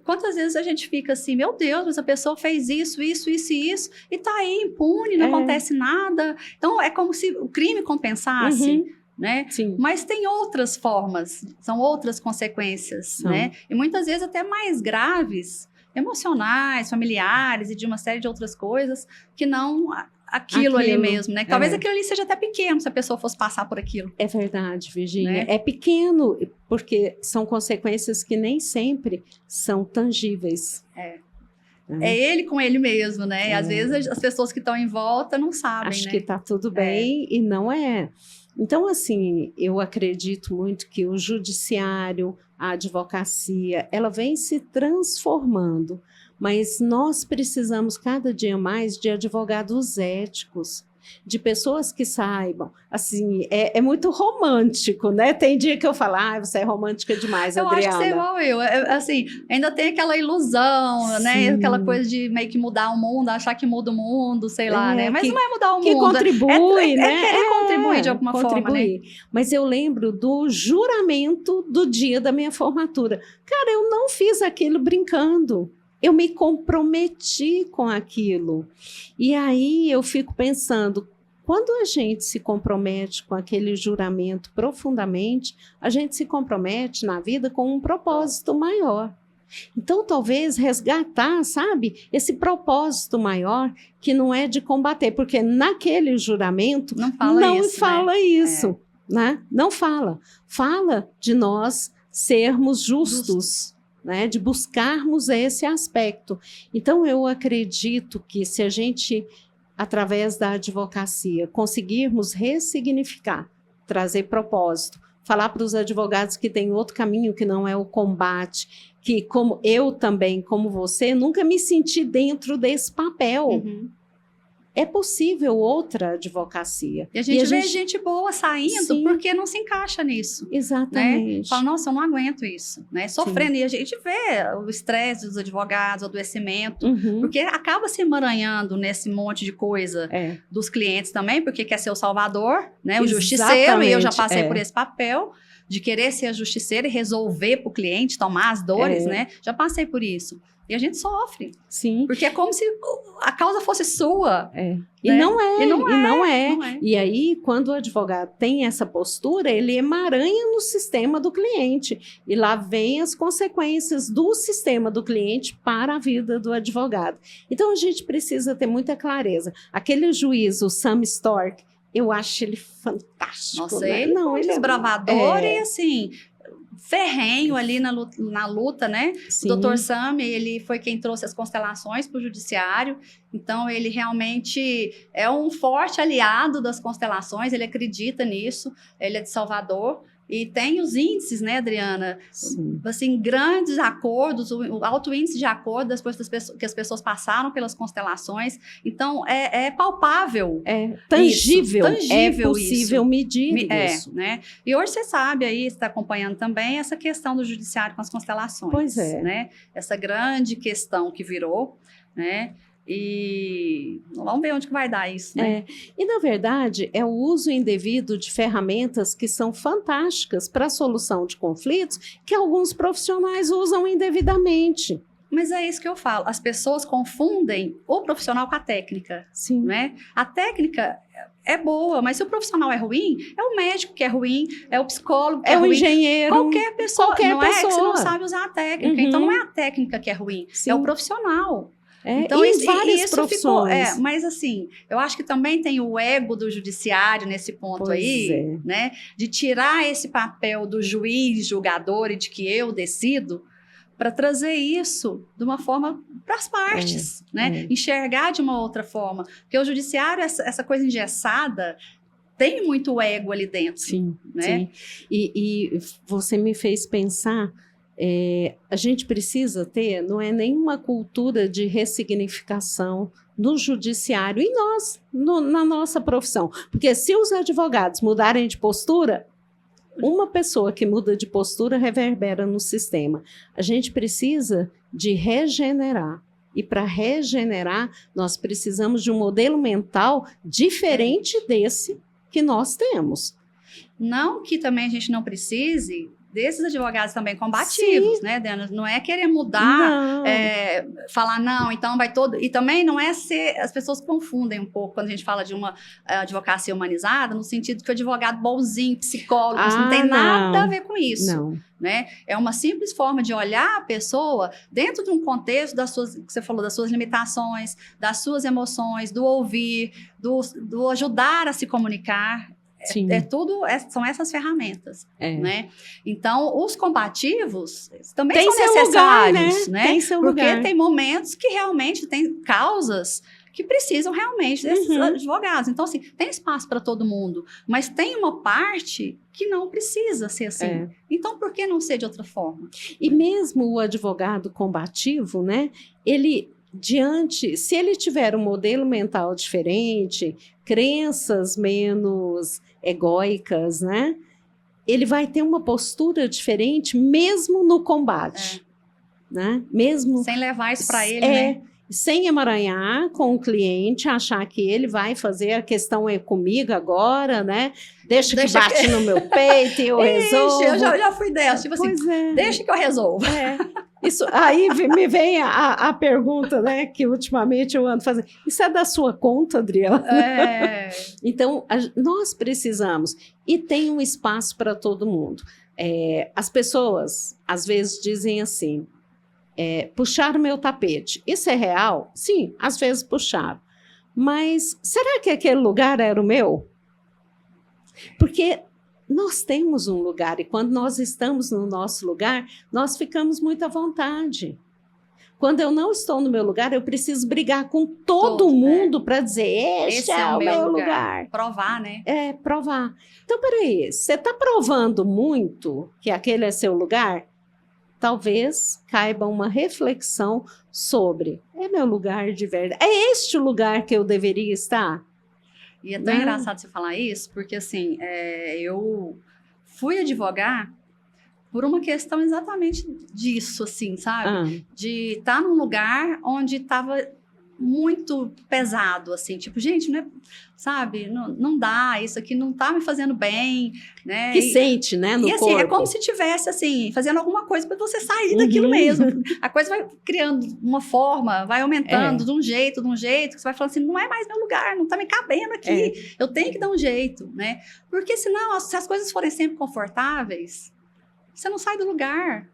Quantas vezes a gente fica assim, meu Deus, mas a pessoa fez isso, e tá aí impune, não acontece nada. Então, é como se o crime compensasse, né? Mas tem outras formas, são outras consequências, né? E muitas vezes até mais graves, emocionais, familiares e de uma série de outras coisas que não aquilo ali mesmo, né? Talvez aquilo ali seja até pequeno se a pessoa fosse passar por aquilo. É verdade, Virgínia. Né? É pequeno porque são consequências que nem sempre são tangíveis. É ele com ele mesmo, né? E às vezes as pessoas que estão em volta não sabem, Acho que tá tudo bem e não é. Então, assim, eu acredito muito que o judiciário, a advocacia, ela vem se transformando, mas nós precisamos cada dia mais de advogados éticos, de pessoas que saibam, assim, é muito romântico, né? Tem dia que eu falo, você é romântica demais, eu Adriana. Eu acho que você é igual eu, assim, ainda tem aquela ilusão, né? Aquela coisa de meio que mudar o mundo, achar que muda o mundo, sei lá, né? Mas não é mudar o mundo. Que contribui, né? É querer contribuir de alguma forma, né? Mas eu lembro do juramento do dia da minha formatura. Cara, eu não fiz aquilo brincando. Eu me comprometi com aquilo. E aí eu fico pensando, quando a gente se compromete com aquele juramento profundamente, a gente se compromete na vida com um propósito maior. Então, talvez resgatar, sabe, esse propósito maior que não é de combater, porque naquele juramento não fala isso, né? Não fala. Fala de nós sermos justos. Né, de buscarmos esse aspecto. Então, eu acredito que se a gente, através da advocacia, conseguirmos ressignificar, trazer propósito, falar para os advogados que tem outro caminho que não é o combate, que como eu também, como você, nunca me senti dentro desse papel. Uhum. É possível outra advocacia. E a gente vê gente boa saindo porque não se encaixa nisso. Exatamente. Né? Fala, nossa, eu não aguento isso. Né? Sofrendo. Sim. E a gente vê o estresse dos advogados, o adoecimento, porque acaba se emaranhando nesse monte de coisa dos clientes também, porque quer ser o salvador, né? O justiceiro, e eu já passei por esse papel de querer ser a justiceira e resolver para o cliente, tomar as dores, né? Já passei por isso. E a gente sofre. Sim. Porque é como se a causa fosse sua. Né? E não é. E aí, quando o advogado tem essa postura, ele emaranha no sistema do cliente. E lá vem as consequências do sistema do cliente para a vida do advogado. Então, a gente precisa ter muita clareza. Aquele juiz, o Sam Stork, eu acho ele fantástico. Nossa, né? ele é um desbravador e assim... ferrenho ali na luta, né? Sim. O Dr. Sam, ele foi quem trouxe as constelações para o judiciário, então ele realmente é um forte aliado das constelações, ele acredita nisso, ele é de Salvador, e tem os índices, né, Adriana? Sim. Assim, grandes acordos, o alto índice de acordo depois que as pessoas passaram pelas constelações. Então, é palpável. É tangível. É possível medir isso. Né? E hoje você sabe aí, você está acompanhando também essa questão do judiciário com as constelações. Pois é. Né? Essa grande questão que virou, né? E vamos ver onde que vai dar isso, né? E, na verdade, é o uso indevido de ferramentas que são fantásticas para a solução de conflitos que alguns profissionais usam indevidamente. Mas é isso que eu falo. As pessoas confundem o profissional com a técnica. Sim. Né? A técnica é boa, mas se o profissional é ruim, é o médico que é ruim, é o psicólogo que é ruim. É o engenheiro. Qualquer pessoa. Não é que você não sabe usar a técnica. Então, não é a técnica que é ruim, é o profissional. Então, em várias profissões. Ficou, mas assim, eu acho que também tem o ego do judiciário nesse ponto né? De tirar esse papel do juiz, julgador e de que eu decido, para trazer isso de uma forma para as partes, né? Enxergar de uma outra forma. Porque o judiciário, essa coisa engessada, tem muito ego ali dentro. Sim, né? Sim. E você me fez pensar... a gente precisa ter, não é nenhuma cultura de ressignificação no judiciário e nós, na nossa profissão. Porque se os advogados mudarem de postura, uma pessoa que muda de postura reverbera no sistema. A gente precisa de regenerar. E para regenerar, nós precisamos de um modelo mental diferente desse que nós temos. Não que também a gente não precise... desses advogados também combativos, Sim. né, Diana? Não é querer mudar, falar não, então vai todo... E também não é ser... As pessoas confundem um pouco quando a gente fala de uma advocacia humanizada, no sentido que o advogado bonzinho, psicólogo, isso não tem nada a ver com isso. Não. Né? É uma simples forma de olhar a pessoa dentro de um contexto das suas, que você falou, das suas limitações, das suas emoções, do ouvir, do ajudar a se comunicar. Sim. São essas ferramentas, É. né? Então, os combativos também Tem são seu necessários, lugar, né? né? Tem seu Porque lugar. tem momentos que realmente tem causas que precisam realmente desses advogados. Então, assim, tem espaço para todo mundo, mas tem uma parte que não precisa ser assim. Então, por que não ser de outra forma? E mesmo o advogado combativo, né? Se ele tiver um modelo mental diferente, crenças menos egóicas, né? Ele vai ter uma postura diferente mesmo no combate, né? Mesmo sem levar isso para ele, né? Sem emaranhar com o cliente, achar que ele vai fazer, a questão é comigo agora, né? Deixa que bate no meu peito e eu resolvo. Eu já fui dessa, tipo assim, deixa que eu resolvo. Isso, aí me vem a pergunta, né, que ultimamente eu ando fazendo. Isso é da sua conta, Adriana? Então, nós precisamos, e tem um espaço para todo mundo. As pessoas, às vezes, dizem assim, puxar o meu tapete. Isso é real? Sim, às vezes puxaram. Mas será que aquele lugar era o meu? Porque nós temos um lugar e quando nós estamos no nosso lugar, nós ficamos muito à vontade. Quando eu não estou no meu lugar, eu preciso brigar com todo mundo para dizer, esse é o meu lugar. Provar, né? Provar. Então, peraí, você está provando muito que aquele é seu lugar? Talvez caiba uma reflexão sobre, é meu lugar de verdade? É este o lugar que eu deveria estar? E é tão engraçado você falar isso, porque assim, eu fui advogar por uma questão exatamente disso, assim, sabe? De estar num lugar onde estava muito pesado, assim, tipo, gente, não é, sabe, não dá, isso aqui não tá me fazendo bem, né? Sente, né, no corpo. E assim, é como se tivesse, assim, fazendo alguma coisa para você sair daquilo mesmo. A coisa vai criando uma forma, vai aumentando de um jeito, que você vai falando assim, não é mais meu lugar, não tá me cabendo aqui, eu tenho que dar um jeito, né? Porque senão, se as coisas forem sempre confortáveis, você não sai do lugar.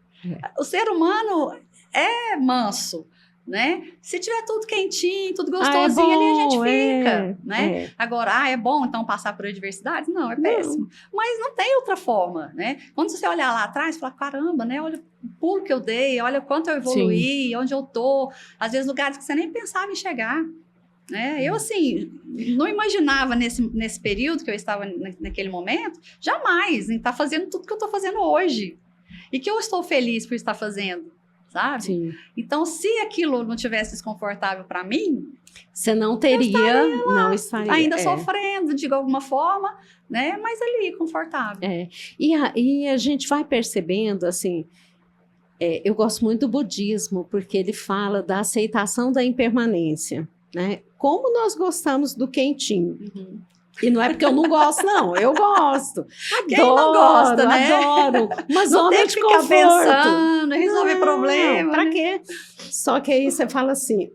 O ser humano é manso, né? Se tiver tudo quentinho, tudo gostosinho, ali a gente fica, né? Agora, é bom então passar por adversidades? Não, é péssimo. Mas não tem outra forma, né? Quando você olhar lá atrás, fala, caramba, né? Olha o pulo que eu dei, olha o quanto eu evoluí, onde eu tô. Às vezes lugares que você nem pensava em chegar, né? Eu, assim, não imaginava nesse período que eu estava naquele momento, jamais, em estar fazendo tudo que eu estou fazendo hoje. E que eu estou feliz por estar fazendo. Sabe? Sim. Então, se aquilo não tivesse desconfortável para mim, você não teria, não estaria ainda sofrendo de alguma forma, né? Mas ali confortável. E a gente vai percebendo assim. Eu gosto muito do budismo porque ele fala da aceitação da impermanência, né? Como nós gostamos do quentinho. E não é porque eu não gosto, não. Eu gosto. Quem não gosta, né? Adoro. Uma zona de conforto. Pensando, resolver problema. Pra quê? Só que aí você fala assim,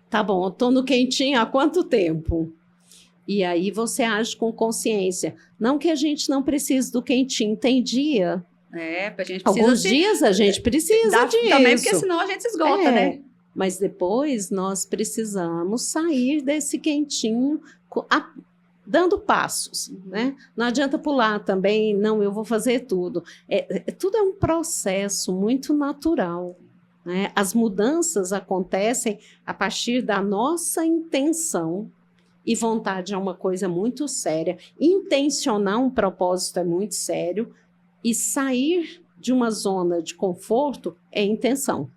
tá bom, eu tô no quentinho há quanto tempo? E aí você age com consciência. Não que a gente não precise do quentinho. Tem dia. A gente precisa alguns dias a gente precisa disso. Também, porque senão a gente se esgota, né? Mas depois nós precisamos sair desse quentinho dando passos, né? Não adianta pular também, não, eu vou fazer tudo. Tudo é um processo muito natural, né? As mudanças acontecem a partir da nossa intenção, e vontade é uma coisa muito séria. Intencionar um propósito é muito sério, e sair de uma zona de conforto é intenção.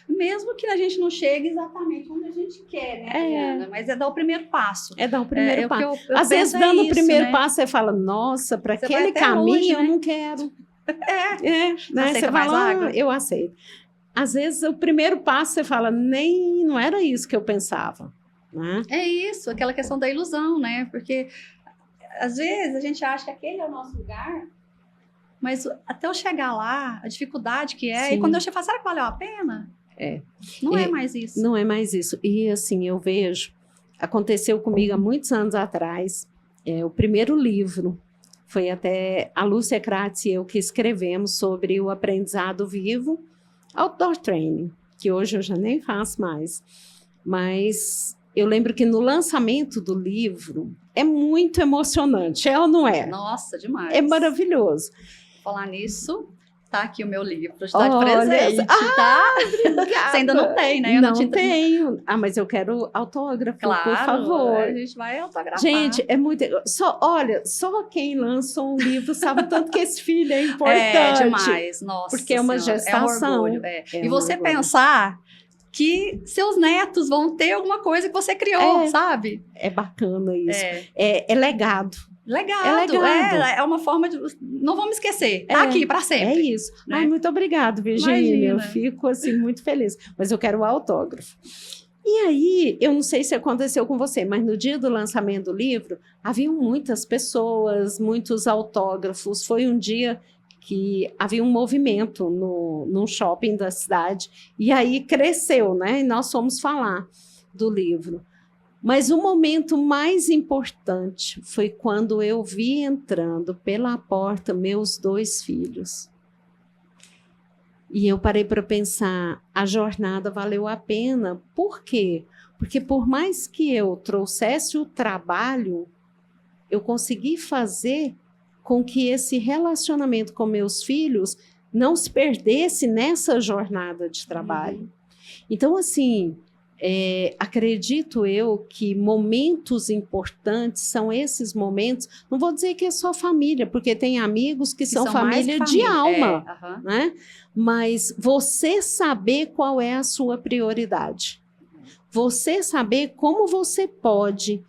Mesmo que a gente não chegue exatamente onde a gente quer, né, Adriana? Mas dar o primeiro passo. Dar o primeiro passo. Às vezes, dando o primeiro passo, você fala, nossa, para aquele caminho longe, né? Eu não quero. Né? Você fala, água? Eu aceito. Às vezes, o primeiro passo, você fala, não era isso que eu pensava. Né? É isso, aquela questão da ilusão, né? Porque, às vezes, a gente acha que aquele é o nosso lugar, mas até eu chegar lá, a dificuldade que é, e quando eu chegar, será que valeu a pena? Não é mais isso. Não é mais isso. E assim, eu vejo, aconteceu comigo há muitos anos atrás, o primeiro livro, foi até a Lúcia Kratz e eu que escrevemos sobre o aprendizado vivo, outdoor training, que hoje eu já nem faço mais. Mas eu lembro que no lançamento do livro, é muito emocionante, ou não é? Nossa, demais. É maravilhoso. Falar nisso, Tá aqui o meu livro para te dar de Olha, presente, tá? Você ainda não tem, né? Eu não tenho. Ah, mas eu quero autógrafo, Claro, por favor. a gente vai autografar. Gente, é muito... Olha, só quem lançou um livro sabe o tanto que esse filho é importante. É demais, nossa porque é uma senhora, gestação. É um orgulho. E um você orgulho. pensar que seus netos vão ter alguma coisa que você criou, sabe? É bacana isso. É legado. Legado. É uma forma de... Não vamos esquecer. Tá aqui para sempre. É isso. Né? Ai, muito obrigada, Virgínia. Eu fico, assim, muito feliz. Mas eu quero o autógrafo. E aí, eu não sei se aconteceu com você, mas no dia do lançamento do livro, haviam muitas pessoas, muitos autógrafos. Foi um dia que havia um movimento num shopping da cidade. E aí cresceu, né? E nós fomos falar do livro. Mas o momento mais importante foi quando eu vi entrando pela porta meus 2 filhos. E eu parei para pensar, a jornada valeu a pena. Por quê? Porque por mais que eu trouxesse o trabalho, eu consegui fazer com que esse relacionamento com meus filhos não se perdesse nessa jornada de trabalho. Então, assim... acredito eu que momentos importantes são esses momentos, não vou dizer que é só família, porque tem amigos que são família de alma, né? Mas você saber qual é a sua prioridade, você saber como você pode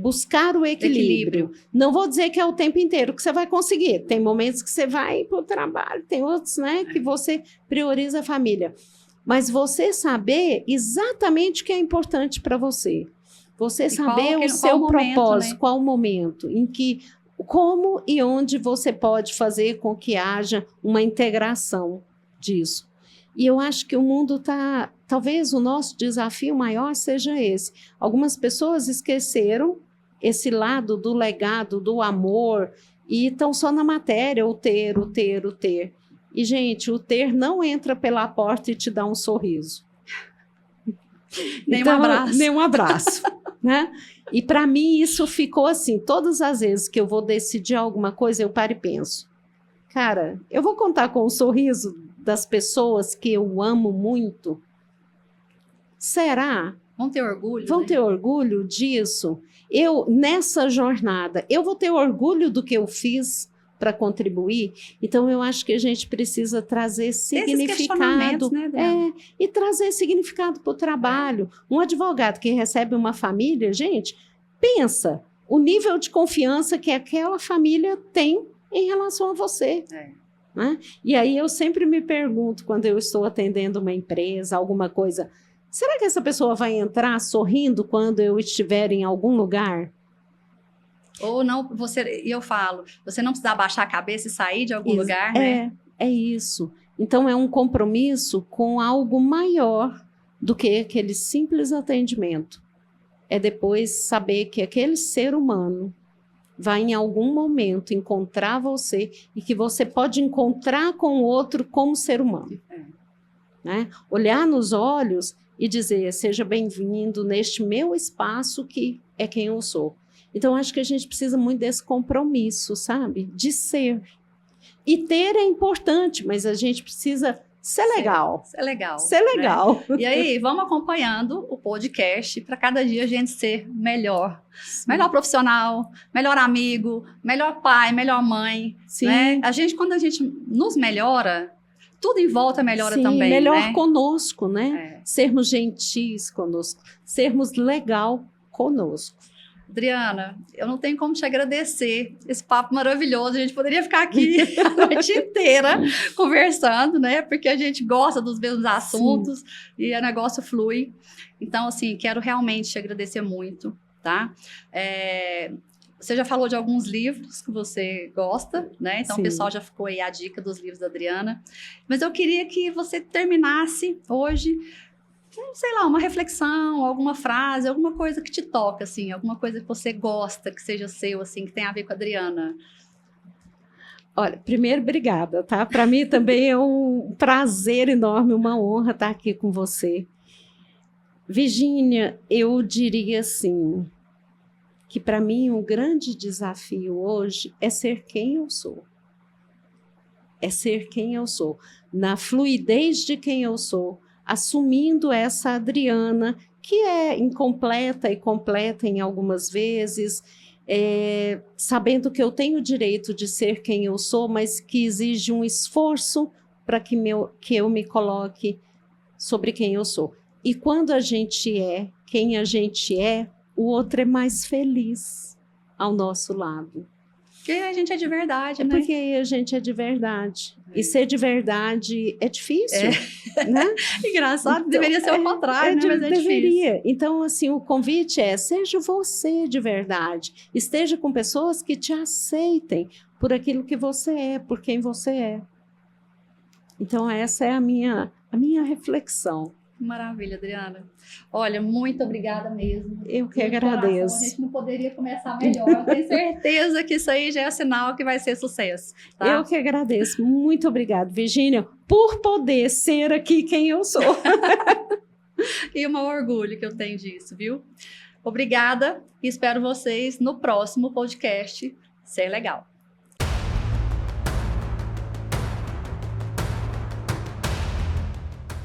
buscar o equilíbrio. Não vou dizer que é o tempo inteiro que você vai conseguir, tem momentos que você vai para o trabalho, tem outros, né, que você prioriza a família. Mas você saber exatamente o que é importante para você. Você saber o seu propósito, qual o momento, em que, como e onde você pode fazer com que haja uma integração disso. E eu acho que o mundo está... Talvez o nosso desafio maior seja esse. Algumas pessoas esqueceram esse lado do legado, do amor, e estão só na matéria, o ter. E, gente, o ter não entra pela porta e te dá um sorriso. Nem um abraço. Nem um abraço, né? E para mim isso ficou assim, todas as vezes que eu vou decidir alguma coisa, eu paro e penso. Cara, eu vou contar com o sorriso das pessoas que eu amo muito? Será? Vão ter orgulho? Vão ter orgulho disso? Nessa jornada, eu vou ter orgulho do que eu fiz para contribuir? Então, eu acho que a gente precisa trazer significado. Né, e trazer significado para o trabalho. Um advogado que recebe uma família, gente, pensa o nível de confiança que aquela família tem em relação a você. Né? E aí eu sempre me pergunto, quando eu estou atendendo uma empresa, alguma coisa, será que essa pessoa vai entrar sorrindo quando eu estiver em algum lugar? Ou não, eu falo, você não precisa abaixar a cabeça e sair de algum lugar, né? É isso. Então, é um compromisso com algo maior do que aquele simples atendimento. É depois saber que aquele ser humano vai em algum momento encontrar você e que você pode encontrar com o outro como ser humano. Né? Olhar nos olhos e dizer, seja bem-vindo neste meu espaço que é quem eu sou. Então, acho que a gente precisa muito desse compromisso, sabe? De ser. E ter é importante, mas a gente precisa ser legal. Ser legal. Ser legal. Né? E aí, vamos acompanhando o podcast para cada dia a gente ser melhor. Sim. Melhor profissional, melhor amigo, melhor pai, melhor mãe. Sim. Né? Quando a gente nos melhora, tudo em volta melhora também. Melhor né? conosco, né? Sermos gentis conosco, sermos legal conosco. Adriana, eu não tenho como te agradecer esse papo maravilhoso. A gente poderia ficar aqui a noite inteira conversando, né? Porque a gente gosta dos mesmos assuntos. Sim. E o negócio flui. Então, assim, quero realmente te agradecer muito, tá? Você já falou de alguns livros que você gosta, né? Então, Sim. O pessoal já ficou aí a dica dos livros da Adriana. Mas eu queria que você terminasse hoje... sei lá, uma reflexão, alguma frase, alguma coisa que te toca, assim, alguma coisa que você gosta, que seja seu, assim, que tenha a ver com a Adriana. Olha, primeiro, obrigada, tá? Para mim também é um prazer enorme, uma honra estar aqui com você. Virgínia, eu diria assim, que para mim um grande desafio hoje é ser quem eu sou. é ser quem eu sou, na fluidez de quem eu sou, assumindo essa Adriana, que é incompleta e completa em algumas vezes, sabendo que eu tenho o direito de ser quem eu sou, mas que exige um esforço para que eu me coloque sobre quem eu sou. E quando a gente é quem a gente é, o outro é mais feliz ao nosso lado. Porque a gente é de verdade, né? Porque aí a gente é de verdade. E ser de verdade é difícil, né? Engraçado, Então, deveria ser o contrário, né? Mas é deveria. difícil. Então, assim, o convite é: seja você de verdade. Esteja com pessoas que te aceitem por aquilo que você é, por quem você é. Então, essa é a minha reflexão. Maravilha, Adriana. Olha, muito obrigada mesmo. Eu que De agradeço. coração, a gente não poderia começar melhor. Eu tenho certeza que isso aí já é sinal que vai ser sucesso. Tá? Eu que agradeço. Muito obrigada, Virgínia, por poder ser aqui quem eu sou. E o maior orgulho que eu tenho disso, viu? Obrigada e espero vocês no próximo podcast Ser Legal.